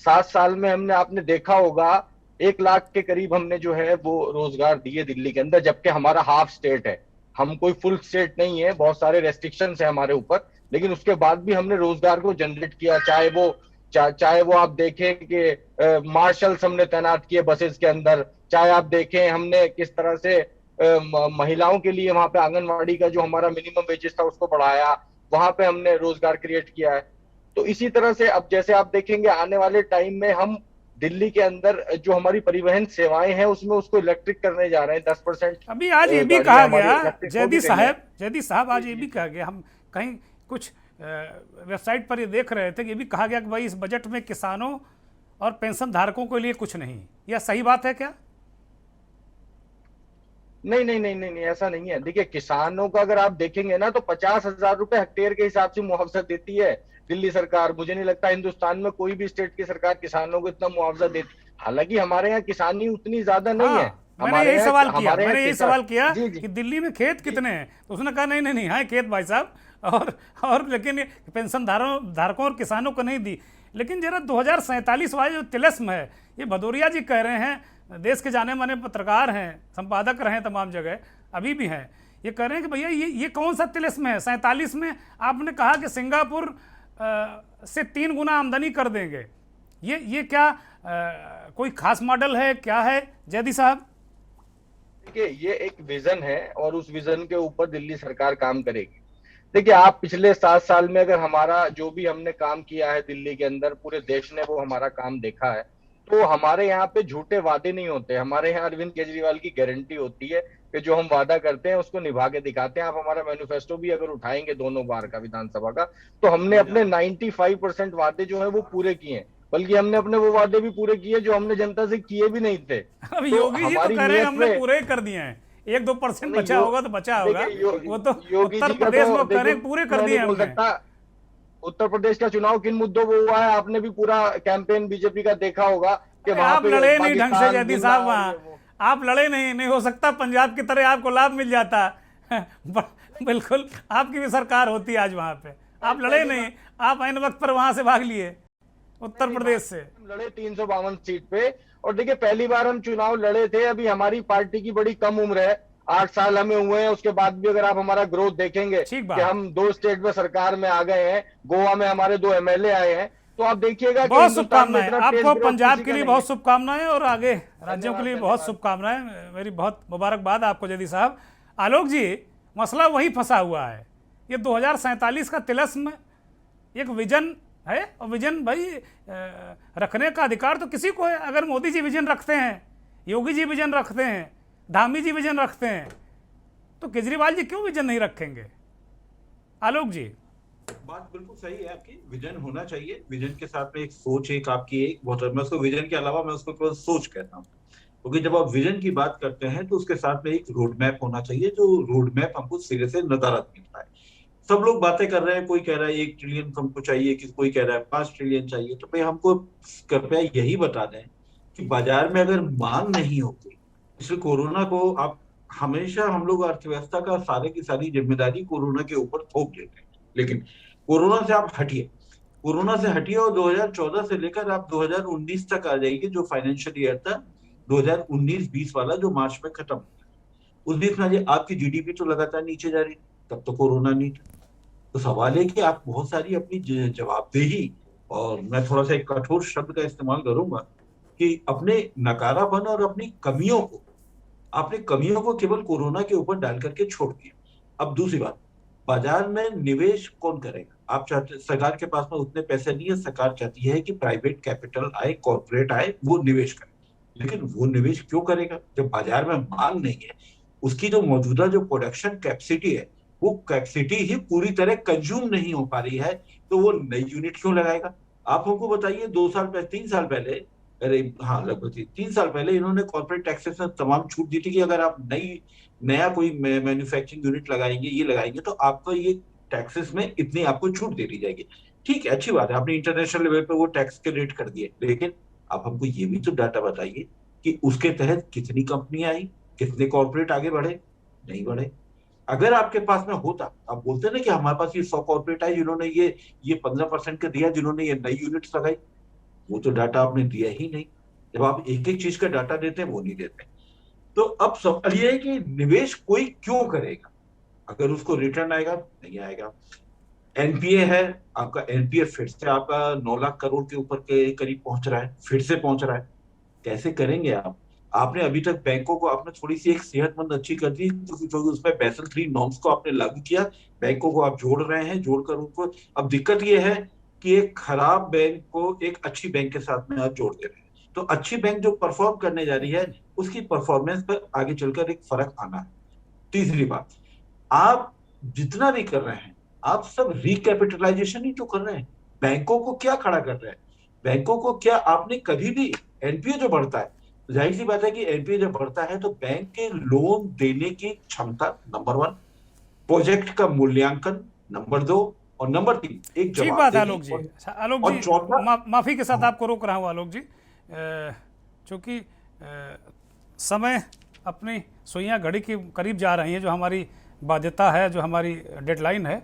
7 साल में हमने, आपने देखा होगा 1 लाख के करीब हमने जो है वो रोजगार दिए दिल्ली के अंदर, जबकि हमारा हाफ स्टेट है, हम कोई फुल स्टेट नहीं है, बहुत सारे रेस्ट्रिक्शंस है हमारे ऊपर, लेकिन उसके बाद भी हमने रोजगार को जनरेट किया। चाहे वो आप देखें कि मार्शल्स हमने तैनात किए बसेस के अंदर, चाहे आप देखें हमने किस तरह से महिलाओं के लिए वहां पे आंगनवाड़ी का जो हमारा मिनिमम वेजेस था उसको बढ़ाया, वहां पे हमने रोजगार क्रिएट किया है। तो इसी तरह से अब जैसे आप देखेंगे आने वाले टाइम में हम दिल्ली के अंदर जो हमारी परिवहन सेवाएं हैं उसमें उसको इलेक्ट्रिक करने जा रहे हैं। 10% अभी आज ये भी कहा गया जैदी साहब आज ये भी कहा गया, हम कहीं कुछ वेबसाइट पर ये देख रहे थे कि ये भी कहा गया कि भाई इस बजट में किसानों और पेंशन धारकों के लिए कुछ नहीं। यह सही बात है क्या? नहीं, ऐसा नहीं है। देखिए, किसानों का अगर आप देखेंगे ना तो 50,000 रुपए हेक्टेयर के हिसाब से मुआवजा देती है दिल्ली सरकार। मुझे नहीं लगता हिंदुस्तान में कोई भी स्टेट की सरकार किसानों को इतना मुआवजा देती। हालांकि हमारे यहाँ किसानी उतनी ज्यादा नहीं है। मैंने यही सवाल किया कि दिल्ली में खेत कितने हैं, तो उसने कहा नहीं है खेत भाई साहब, और लेकिन पेंशन धारकों और किसानों को नहीं दी। लेकिन जरा 2047 वाले जो तिलिस्म है, ये भदौरिया जी कह रहे हैं, देश के जाने माने पत्रकार हैं, संपादक रहे तमाम जगह, अभी भी हैं, ये कह रहे हैं कि भैया ये कौन सा तिलिस्म है? 47 में आपने कहा कि सिंगापुर से 3 गुना आमदनी कर देंगे। ये क्या कोई खास मॉडल है, क्या है जैदी साहब? देखिए, ये एक विजन है और उस विजन के ऊपर दिल्ली सरकार काम करेगी। देखिए, आप पिछले 7 साल में अगर हमारा जो भी हमने काम किया है दिल्ली के अंदर, पूरे देश ने वो हमारा काम देखा है, तो हमारे यहाँ पे झूठे वादे नहीं होते। हमारे यहाँ अरविंद केजरीवाल की गारंटी होती है कि जो हम वादा करते हैं उसको निभा के दिखाते हैं। आप हमारा मैनिफेस्टो भी अगर उठाएंगे दोनों बार का विधानसभा का, तो हमने अपने 95% वादे जो है वो पूरे किए हैं, बल्कि हमने अपने वो वादे भी पूरे किए जो हमने जनता से किए भी नहीं थे। अब योगी जी तो कह रहे हैं हमने पूरे कर दिए हैं, 1-2% बचा होगा तो बचा होगा, वो तो उत्तर प्रदेश में कह रहे हैं पूरे कर दिए हमने। उत्तर प्रदेश का चुनाव किन मुद्दों पर हुआ है आपने भी पूरा कैंपेन बीजेपी का देखा होगा कि आप लड़े नहीं ढंग से जैदी साहब, वहाँ आप लड़े नहीं हो सकता पंजाब की तरह आपको लाभ मिल जाता। बिल्कुल आपकी भी सरकार होती आज वहाँ पे, आप लड़े नहीं, आप ऐन वक्त पर वहां से भाग लिए उत्तर प्रदेश से। लड़े 352 सीट पे, और देखिए पहली बार हम चुनाव लड़े थे। अभी हमारी पार्टी की बड़ी कम उम्र है, 8 साल हमें हुए हैं, उसके बाद भी अगर आप हमारा ग्रोथ देखेंगे कि हम 2 स्टेट में सरकार में आ गए हैं, गोवा में हमारे 2 MLA आए हैं, तो आप देखिएगा बहुत शुभकामनाएं आपको, पंजाब के लिए बहुत शुभकामनाएं और आगे राज्यों के लिए बहुत शुभकामनाएं। मेरी बहुत मुबारकबाद आपको जैदी साहब। आलोक जी, मसला वही फंसा हुआ है, ये 2047 का तिलिस्म एक विजन है, और विजन भाई रखने का अधिकार तो किसी को है। अगर मोदी जी विजन रखते हैं, योगी जी विजन रखते हैं, धामी जी विजन रखते हैं, तो केजरीवाल जी क्यों विजन नहीं रखेंगे? आलोक जी, बात बिल्कुल सही है आपकी, विजन होना चाहिए। विजन के साथ में एक सोच, एक आपकी एक बहुत, मैं उसको विजन के अलावा मैं उसको केवल सोच कहता हूँ, क्योंकि जब आप विजन की बात करते हैं तो उसके साथ में एक रोड मैप होना चाहिए, जो रोड मैप हमको सिरे से नदारत मिलता है। सब लोग बातें कर रहे हैं, कोई कह रहा है 1 ट्रिलियन हमको चाहिए, कोई कह रहा है 5 ट्रिलियन चाहिए, तो भाई हमको कृपया यही बता दें कि बाजार में अगर मांग नहीं होती, इसलिए कोरोना को आप हमेशा हम लोग अर्थव्यवस्था का सारे की सारी जिम्मेदारी कोरोना के ऊपर थोप देते हैं, लेकिन कोरोना से आप हटिए, कोरोना से हटिए और 2014 से लेकर आप 2019 तक आ जाइए, जो फाइनेंशियल ईयर था 2019-20 वाला जो मार्च में खत्म हुआ, उस बीच में आपकी जीडीपी तो लगातार नीचे जा रही, तब तो कोरोना नहीं था। तो सवाल है कि आप बहुत सारी अपनी जवाबदेही, और मैं थोड़ा सा एक कठोर शब्द का इस्तेमाल करूंगा, कि अपने नकारापन और अपनी कमियों को, आपने कमियों को केवल कोरोना के ऊपर डाल करके छोड़ दिया। अब दूसरी बात, बाजार में निवेश कौन करेगा? आप चाहते, सरकार के पास में उतने पैसे नहीं है, सरकार चाहती है कि प्राइवेट कैपिटल आए, कॉर्पोरेट आए, वो निवेश करे, लेकिन वो निवेश क्यों करेगा जब बाजार में मांग नहीं है? उसकी जो मौजूदा जो प्रोडक्शन कैपेसिटी है, वो कैपेसिटी ही पूरी तरह कंज्यूम नहीं हो पा रही है, तो वो नई यूनिट क्यों लगाएगा? आप हमको बताइए, 2 साल पहले, 3 साल पहले, अरे हाँ लगभग 3 साल पहले इन्होंने कॉर्पोरेट टैक्सेस में तमाम छूट दी थी कि अगर आप नया कोई मैन्युफैक्चरिंग यूनिट लगाएंगे, ये लगाएंगे, तो आपको ये टैक्सेस में इतनी आपको छूट दे दी जाएगी। ठीक है, अच्छी बात है, आपने इंटरनेशनल लेवल पे वो टैक्स के रेट कर दिए, लेकिन आप हमको ये भी तो डाटा बताइए कि उसके तहत कितनी कंपनियां आई, कितने कॉर्पोरेट आगे बढ़े, नहीं बढ़े। अगर आपके पास में होता, आप बोलते ना कि हमारे पास ये 100 कॉर्पोरेट है जिन्होंने ये 15% का दिया, जिन्होंने ये नई यूनिट्स लगाई, वो तो डाटा आपने दिया ही नहीं। जब आप एक एक चीज का डाटा देते हैं वो नहीं देते। तो अब सवाल ये है कि निवेश कोई क्यों करेगा अगर उसको रिटर्न आएगा? नहीं आएगा। एनपीए है आपका, एनपीए फिर से आपका 9 लाख करोड़ के ऊपर के करीब पहुंच रहा है, फिर से पहुंच रहा है। कैसे करेंगे आप? आपने अभी तक बैंकों को आपने थोड़ी सी एक सेहतमंद अच्छी कर दी, क्योंकि उसमें बेसल 3 नॉर्म्स को आपने लागू किया, बैंकों को आप जोड़ रहे हैं, जोड़कर उनको, अब दिक्कत ये है कि एक खराब बैंक को एक अच्छी बैंक के साथ में आप जोड़ दे रहे हैं। तो अच्छी बैंक जो परफॉर्म करने जा रही है उसकी परफॉर्मेंस पर आगे चलकर एक फर्क आना है। तीसरी बात, आप जितना भी कर रहे हैं आप सब रिकैपिटलाइजेशन ही तो कर रहे हैं। बैंकों को क्या खड़ा कर रहे हैं? बैंकों को क्या आपने कभी भी, एनपीए जो बढ़ता है, जाहिर सी बात है कि एनपीए जब बढ़ता है तो बैंक के लोन देने की क्षमता नंबर 1, प्रोजेक्ट का मूल्यांकन नंबर 2 और नंबर 3 एक ठीक बात है आलोक जी। आलोक जी, माफी के साथ हाँ। आपको रोक रहा हूँ आलोक जी, चूंकि समय अपनी सुइयां घड़ी के करीब जा रही हैं, जो हमारी बाध्यता है, जो हमारी डेडलाइन है।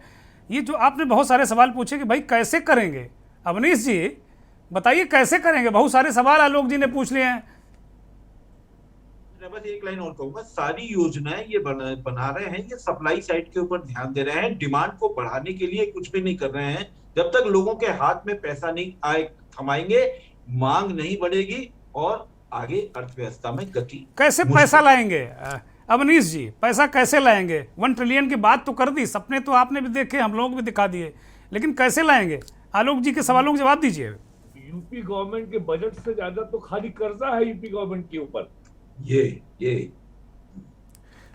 ये जो आपने बहुत सारे सवाल पूछे कि भाई कैसे करेंगे, अवनीश जी बताइए कैसे करेंगे? बहुत सारे सवाल आलोक जी ने पूछ लिए हैं। बस एक लाइन और कहूंगा, सारी योजनाएं ये बना रहे हैं, ये सप्लाई साइड के ऊपर ध्यान दे रहे हैं, डिमांड को बढ़ाने के लिए कुछ भी नहीं कर रहे हैं। जब तक लोगों के हाथ में पैसा नहीं आए, कमाएंगे, मांग नहीं बढ़ेगी और आगे अर्थव्यवस्था में गति। कैसे पैसा लाएंगे अवनीश जी? पैसा कैसे लाएंगे? 1 ट्रिलियन की बात तो कर दी, सपने तो आपने भी देखे, हम लोग भी दिखा दिए, लेकिन कैसे लाएंगे? आलोक जी के सवालों का जवाब दीजिए। यूपी गवर्नमेंट के बजट से ज्यादा तो खाली कर्जा है यूपी गवर्नमेंट के ऊपर। ये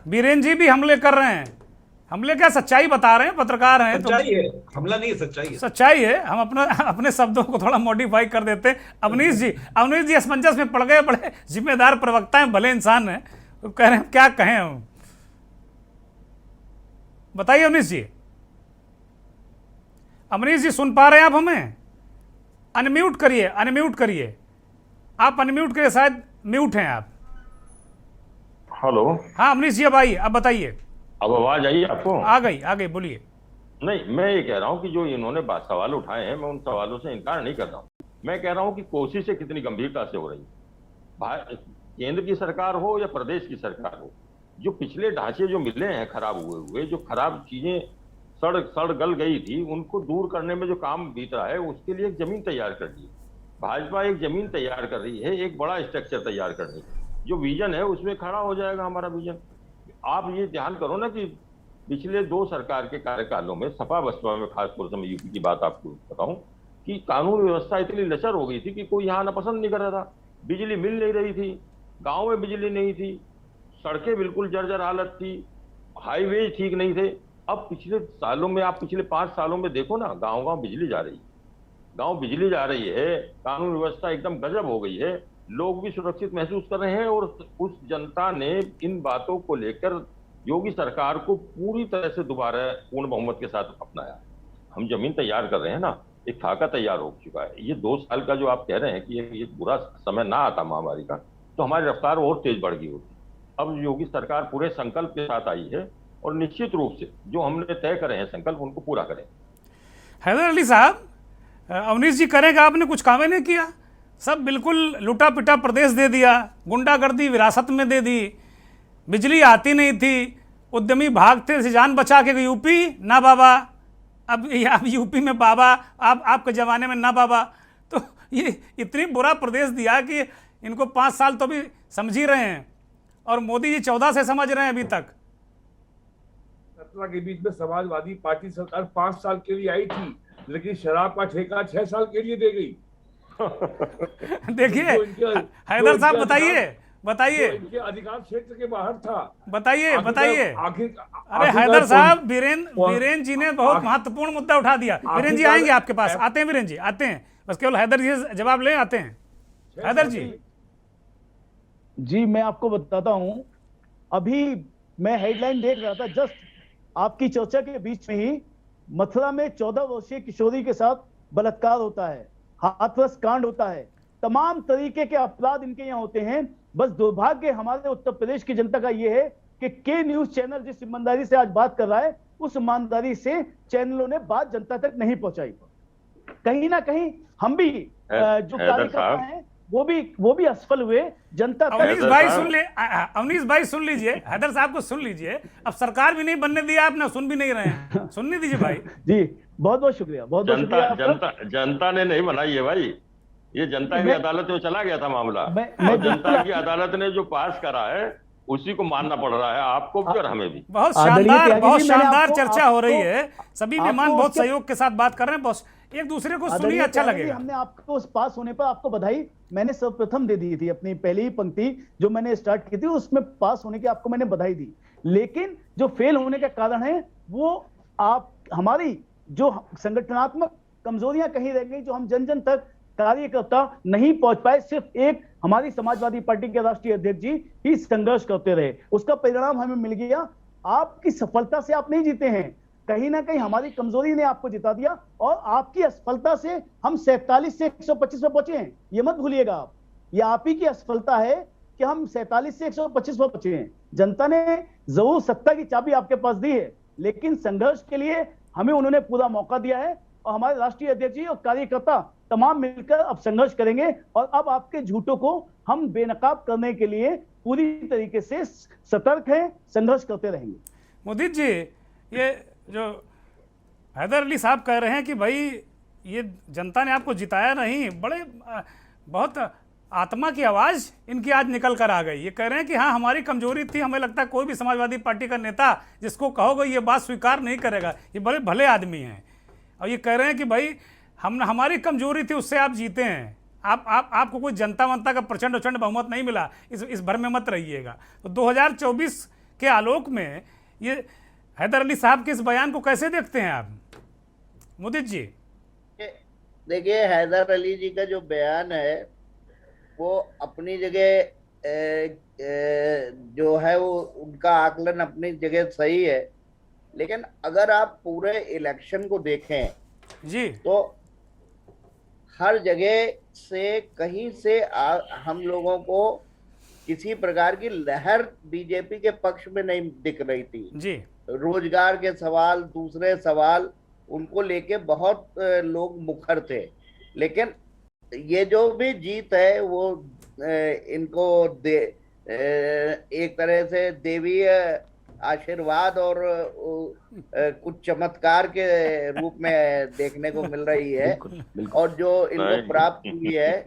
बीरेन जी भी हमले कर रहे हैं। हमले क्या, सच्चाई बता रहे हैं, पत्रकार हैं तो। सच्चाई है, हमला नहीं है, सच्चाई है। सच्चाई है। हम अपने शब्दों को थोड़ा मॉडिफाई कर देते हैं। अवनीश जी असमंजस में पड़ गए, बड़े जिम्मेदार प्रवक्ता हैं, भले इंसान हैं, तो कह रहे हैं क्या कहें हम। बताइए अवनीश जी। अवनीश जी सुन पा रहे हैं आप हमें? अनम्यूट करिए, अनम्यूट करिए, आप अनम्यूट करिए, शायद म्यूट हैं आप। हेलो। हाँ अवनीश जी अब आइए, अब बताइए। अब आवाज आई आपको? आ गई, बोलिए। नहीं, मैं ये कह रहा हूँ कि जो इन्होंने सवाल उठाए हैं, मैं उन सवालों से इनकार नहीं कर रहा हूँ। मैं कह रहा हूँ कि कोशिशें कितनी गंभीरता से हो रही है, केंद्र की सरकार हो या प्रदेश की सरकार हो। जो पिछले ढांचे जो मिले हैं खराब हुए, जो खराब चीजें सड़ गल गई थी, उनको दूर करने में जो काम बीत रहा है, उसके लिए एक जमीन तैयार कर दी। भाजपा एक जमीन तैयार कर रही है, एक बड़ा स्ट्रक्चर तैयार करने की। जो विजन है उसमें खड़ा हो जाएगा हमारा विजन। आप ये ध्यान करो ना कि पिछले 2 सरकार के कार्यकालों में, सपा बसपा में खासतौर से मैं यूपी की बात आपको बताऊं, कि कानून व्यवस्था इतनी लचर हो गई थी कि कोई यहाँ आना पसंद नहीं कर रहा था। बिजली मिल नहीं रही थी, गाँव में बिजली नहीं थी, सड़कें बिल्कुल जर्जर हालत थी, हाईवे ठीक नहीं थे। अब पिछले सालों में, आप पिछले 5 सालों में देखो ना, गाँव बिजली जा रही है, गाँव बिजली जा रही है, कानून व्यवस्था एकदम गजब हो गई है, लोग भी सुरक्षित महसूस कर रहे हैं। और उस जनता ने इन बातों को लेकर योगी सरकार को पूरी तरह से दोबारा पूर्ण बहुमत के साथ अपनाया। हम जमीन तैयार कर रहे हैं ना, एक खाका तैयार हो चुका है। ये 2 साल का जो आप कह रहे हैं कि ये बुरा समय ना आता महामारी का, तो हमारी रफ्तार और तेज बढ़ गई होती। अब योगी सरकार पूरे संकल्प के साथ आई है और निश्चित रूप से जो हमने तय करे हैं संकल्प, उनको पूरा करें। हैदर अली साहब, अवनीश जी करेगा, आपने कुछ काम ही नहीं किया, सब बिल्कुल लुटा पिटा प्रदेश दे दिया, गुंडागर्दी विरासत में दे दी, बिजली आती नहीं थी, उद्यमी भागते से जान बचा के यूपी ना बाबा, अब यूपी में बाबा, आपके ज़माने में ना बाबा। तो ये इतनी बुरा प्रदेश दिया कि इनको 5 साल तो भी समझ ही रहे हैं, और मोदी जी 14 से समझ रहे हैं अभी तक। 17 के बीच में समाजवादी पार्टी सरकार 5 साल के लिए आई थी, लेकिन शराब का ठेका 6 साल के लिए दे गई। देखिए हैदर साहब, बताइए इनके अधिकार क्षेत्र के बाहर था। बताइए। अरे हैदर साहब, बीरेन जी ने बहुत महत्वपूर्ण मुद्दा उठा दिया। बीरेन जी आएंगे आपके पास, आते हैं बीरेन जी, आते हैं, बस केवल हैदर जी से जवाब ले, आते हैं हैदर जी। मैं आपको बताता हूं, अभी मैं हेडलाइन देख रहा था, जस्ट आपकी चर्चा के बीच में ही मथुरा में 14 वर्षीय किशोरी के साथ बलात्कार होता है, हाथरस कांड होता है, तमाम तरीके के अपराध इनके यहाँ होते हैं। बस दुर्भाग्य हमारे उत्तर प्रदेश की जनता का यह है कि के न्यूज चैनल जिस ईमानदारी से आज बात कर रहा है, उस ईमानदारी से चैनलों ने बात जनता तक नहीं पहुंचाई। कहीं ना कहीं हम भी जो कार्यकर्ता हैं वो भी असफल हुए। जनता अवनीश भाई सुन लीजिए, हैदर साहब को सुन लीजिए। अब सरकार भी नहीं बनने दिया आपने, सुन भी नहीं रहे हैं, सुनने दीजिए भाई। जी बहुत बहुत शुक्रिया, बहुत बहुत शुक्रिया। जनता ने नहीं बनाई है भाई, ये जनता की अदालत में चला गया था मामला, और जनता की अदालत ने जो पास करा है उसी को मानना पड़ रहा है, आपको भी और हमें भी। बहुत शानदार चर्चा हो रही है, सभी मेहमान बहुत सहयोग के साथ बात कर रहे हैं, बहुत एक दूसरे को सुनिए, अच्छा लगेगा। हमने आपको उस पास होने पर आपको बधाई मैंने सर्वप्रथम दे दी थी, अपनी पहली ही पंक्ति जो मैंने स्टार्ट की थी उसमें पास होने की आपको मैंने बधाई दी। लेकिन जो फेल होने का कारण है वो आप हमारी जो संगठनात्मक कमजोरियां कहीं रह गई, जो हम जन जन तक कार्यकर्ता नहीं पहुंच पाए। सिर्फ एक हमारी समाजवादी पार्टी के राष्ट्रीय अध्यक्ष जी ही संघर्ष करते रहे, उसका परिणाम हमें मिल गया। आपकी सफलता से आप नहीं जीते हैं, कहीं ना कहीं हमारी कमजोरी ने आपको जिता दिया, और आपकी असफलता से हम 47 से 125 पर पहुंचे हैं, ये मत भूलिएगा आप। ये आप ही की असफलता है कि हम 47 से 125 पर पहुंचे हैं। जनता ने जरूर सत्ता की चाबी आपके पास दी है, लेकिन संघर्ष के लिए हमें उन्होंने पूरा मौका दिया है, और हमारे राष्ट्रीय अध्यक्ष जी और कार्यकर्ता तमाम मिलकर अब संघर्ष करेंगे, और अब आपके झूठों को हम बेनकाब करने के लिए पूरी तरीके से सतर्क हैं, संघर्ष करते रहेंगे। मुदित जी, ये जो हैदर अली साहब कह रहे हैं कि भाई ये जनता ने आपको जिताया नहीं, बड़े बहुत आत्मा की आवाज़ इनकी आज निकल कर आ गई। ये कह रहे हैं कि हाँ हमारी कमजोरी थी, हमें लगता है कोई भी समाजवादी पार्टी का नेता जिसको कहोगे ये बात स्वीकार नहीं करेगा, ये बड़े भले आदमी हैं। और ये कह रहे हैं कि भाई हमारी कमजोरी थी, उससे आप जीते हैं। आपको कोई जनता मनता का प्रचंड बहुमत नहीं मिला, इस भर में मत रहिएगा। तो 2024 के आलोक में ये हैदर अली साहब के इस बयान को कैसे देखते हैं आप, मुदित जी? देखिए, हैदर अली जी का जो बयान है वो अपनी जगह जो है वो उनका आकलन अपनी जगह सही है, लेकिन अगर आप पूरे इलेक्शन को देखें जी तो हर जगह से कहीं से हम लोगों को किसी प्रकार की लहर बीजेपी के पक्ष में नहीं दिख रही थी जी। रोजगार के सवाल, दूसरे सवाल, उनको लेके बहुत लोग मुखर थे। लेकिन ये जो भी जीत है वो इनको एक तरह से देवीय आशीर्वाद और कुछ चमत्कार के रूप में देखने को मिल रही है, और जो इनको प्राप्त हुई है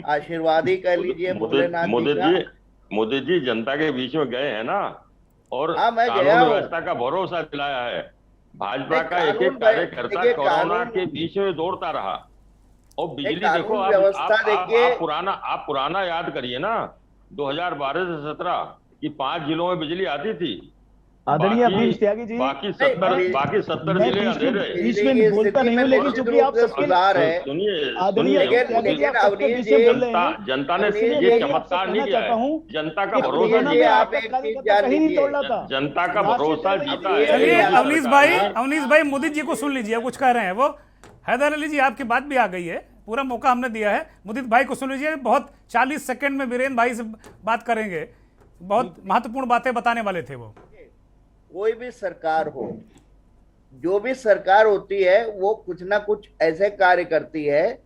आशीर्वाद ही कह लीजिए भोलेनाथ जी। मोदी जी जनता के बीच में गए हैं ना, और कानून व्यवस्था का भरोसा दिलाया है। भाजपा का एक एक कार्यकर्ता कोरोना के बीच में दौड़ता रहा, और बिजली देखो आप पुराना याद करिए ना, 2012 से 17 की 5 जिलों में बिजली आती थी, आदरणीय अवनीश त्यागी जी, बाकी 70 जिले अंधेरे। बीच में बोलता नहीं हूं, लेकिन चूंकि आप सबके जनता ने ये चमत्कार नहीं किया है, जनता का भरोसा जीता है, जनता का भरोसा जीता है। चलिए अवनीश भाई मुदित जी को सुन लीजिए, कुछ कह रहे हैं वो। हैदर अली जी आपकी बात भी आ गई है, पूरा मौका हमने दिया है, मुदित भाई को सुन लीजिए। बहुत 40 सेकंड में वीरेंद्र भाई से बात करेंगे, बहुत महत्वपूर्ण बातें बताने वाले थे वो। कोई भी सरकार हो, जो भी सरकार होती है वो कुछ ना कुछ ऐसे कार्य करती है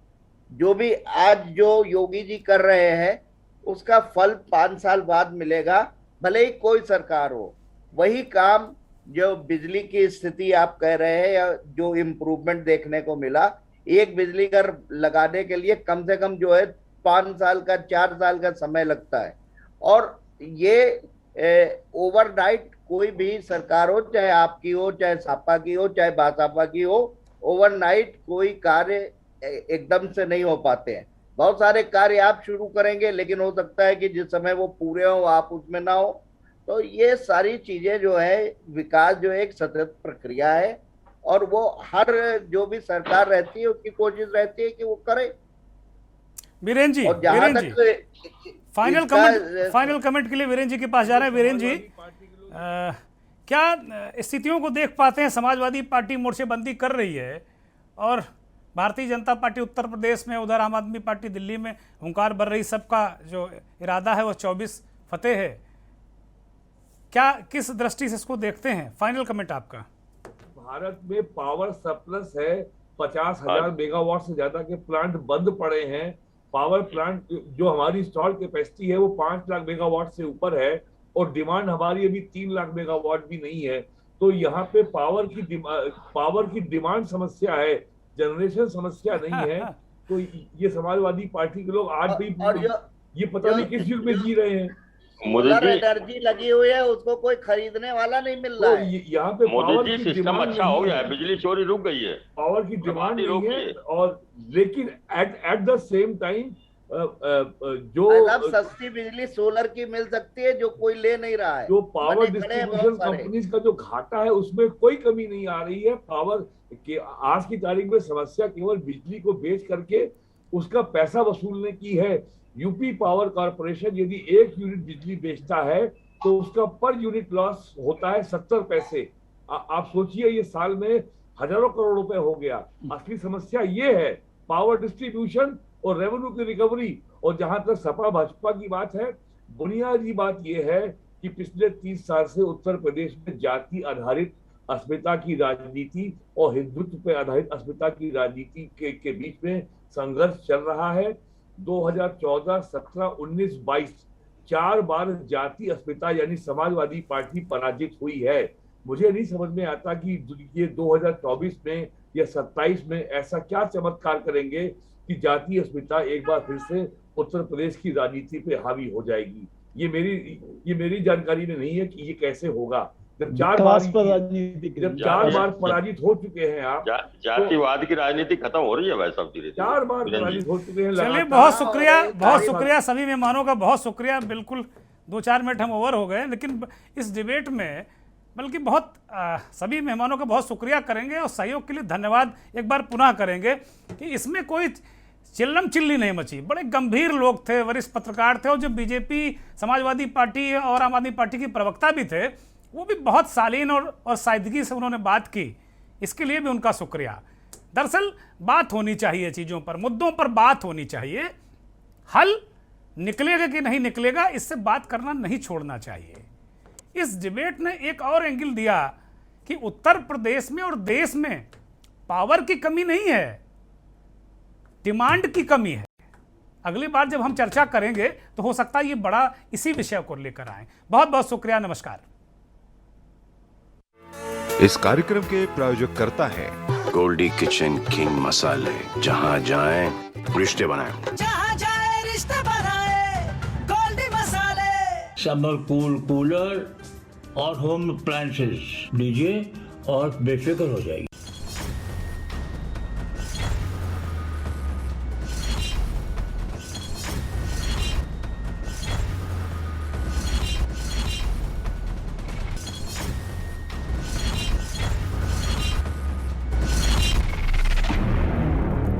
जो भी आज जो योगी जी कर रहे हैं उसका फल 5 साल बाद मिलेगा, भले ही कोई सरकार हो। वही काम जो बिजली की स्थिति आप कह रहे हैं या जो इम्प्रूवमेंट देखने को मिला, एक बिजली घर लगाने के लिए कम से कम जो है 5 साल का 4 साल का समय लगता है, और ये ओवरनाइट कोई भी सरकार हो, चाहे आपकी हो, चाहे सापा की हो, चाहे बासापा की हो, ओवरनाइट कोई कार्य एकदम से नहीं हो पाते हैं। बहुत सारे कार्य आप शुरू करेंगे, लेकिन हो सकता है कि जिस समय वो पूरे हो आप उसमें ना हो। तो ये सारी चीजें जो है, विकास जो एक सतत प्रक्रिया है, और वो हर जो भी सरकार रहती है उसकी कोशिश रहती है कि वो करे। वीरेंद्र जी, फाइनल कमेंट के लिए वीरेंद्र जी के पास जा रहे हैं। वीरेंद्र जी, क्या स्थितियों को देख पाते हैं? समाजवादी पार्टी मोर्चेबंदी कर रही है, और भारतीय जनता पार्टी उत्तर प्रदेश में, उधर आम आदमी पार्टी दिल्ली में हुंकार भर रही, सबका जो इरादा है वो 24 फतेह है। क्या किस दृष्टि से इसको देखते हैं? फाइनल कमेंट आपका। भारत में पावर सरप्लस है, 50,000 मेगावाट से ज्यादा के प्लांट बंद पड़े हैं। पावर प्लांट जो हमारी इंस्टॉल कैपेसिटी है वो 5 लाख मेगावाट से ऊपर है और डिमांड हमारी अभी 3 लाख मेगावाट भी नहीं है। तो यहाँ पे पावर की डिमांड समस्या है, जनरेशन समस्या नहीं है। तो ये समाजवादी पार्टी के लोग आज भी ये पता नहीं किस युग में जी रहे हैं। सोलर एनर्जी लगी हुई है, उसको कोई खरीदने वाला नहीं मिल रहा है। यहाँ पे मोदी जी सिस्टम अच्छा हो गया है, बिजली चोरी रुक गई है, पावर की डिमांड नहीं है। और लेकिन एट द सेम टाइम जो सस्ती बिजली सोलर की मिल सकती है जो कोई ले नहीं रहा है। जो पावर डिस्ट्रीब्यूशन कंपनीज का जो घाटा है उसमें कोई कमी नहीं आ रही है। पावर के आज की तारीख में समस्या केवल बिजली को बेच करके उसका पैसा वसूलने की है। यूपी पावर कॉर्पोरेशन यदि 1 यूनिट बिजली बेचता है तो उसका पर यूनिट लॉस होता है 70 पैसे। आप सोचिए ये साल में हजारों करोड़ रुपए हो गया। असली समस्या ये है पावर डिस्ट्रीब्यूशन और रेवेन्यू की रिकवरी। और जहां तक सपा भाजपा की बात है, बुनियादी बात यह है कि पिछले 30 साल से उत्तर प्रदेश में जाति आधारित अस्मिता की राजनीति और हिंदुत्व पर आधारित अस्मिता की राजनीति के बीच में संघर्ष चल रहा है। 2014, 17, 19, 22 4 बार जाति अस्मिता यानी समाजवादी पार्टी पराजित हुई है। मुझे नहीं समझ में आता कि ये 2024 में या 27 में ऐसा क्या चमत्कार करेंगे कि जाति अस्मिता एक बार फिर से उत्तर प्रदेश की राजनीति पे हावी हो जाएगी। ये मेरी जानकारी में नहीं है कि ये कैसे होगा। जब 4 बार पराजित हो चुके हैं आप, जातिवाद की राजनीति खत्म हो रही है भाई साहब, धीरे 4 बार पराजित हो चुके हैं। चलिए बहुत शुक्रिया सभी मेहमानों का, बहुत शुक्रिया। बिल्कुल 2-4 मिनट हम ओवर हो गए, लेकिन इस डिबेट में बल्कि बहुत सभी मेहमानों का बहुत शुक्रिया करेंगे और सहयोग के लिए धन्यवाद एक बार पुनः करेंगे कि इसमें कोई चिल्लम चिल्ली नहीं मची। बड़े गंभीर लोग थे, वरिष्ठ पत्रकार थे और जो बीजेपी, समाजवादी पार्टी और आम आदमी पार्टी की प्रवक्ता भी थे, वो भी बहुत शालीन और सादगी से उन्होंने बात की। इसके लिए भी उनका शुक्रिया। दरअसल बात होनी चाहिए, चीज़ों पर, मुद्दों पर बात होनी चाहिए। हल निकलेगा कि नहीं निकलेगा, इससे बात करना नहीं छोड़ना चाहिए। इस डिबेट ने एक और एंगल दिया कि उत्तर प्रदेश में और देश में पावर की कमी नहीं है, डिमांड की कमी है। अगली बार जब हम चर्चा करेंगे तो हो सकता है ये बड़ा इसी विषय को लेकर आए। बहुत बहुत शुक्रिया, नमस्कार। इस कार्यक्रम के प्रायोजक करता है गोल्डी किचन किंग मसाले। जहां जाएं रिश्ते बनाएं, जहाँ जाए रिश्ते बनाए गोल्डी मसाले। समर कूलर और होम अप्लायंसेस लीजिए और बेफिक्र हो जाइए।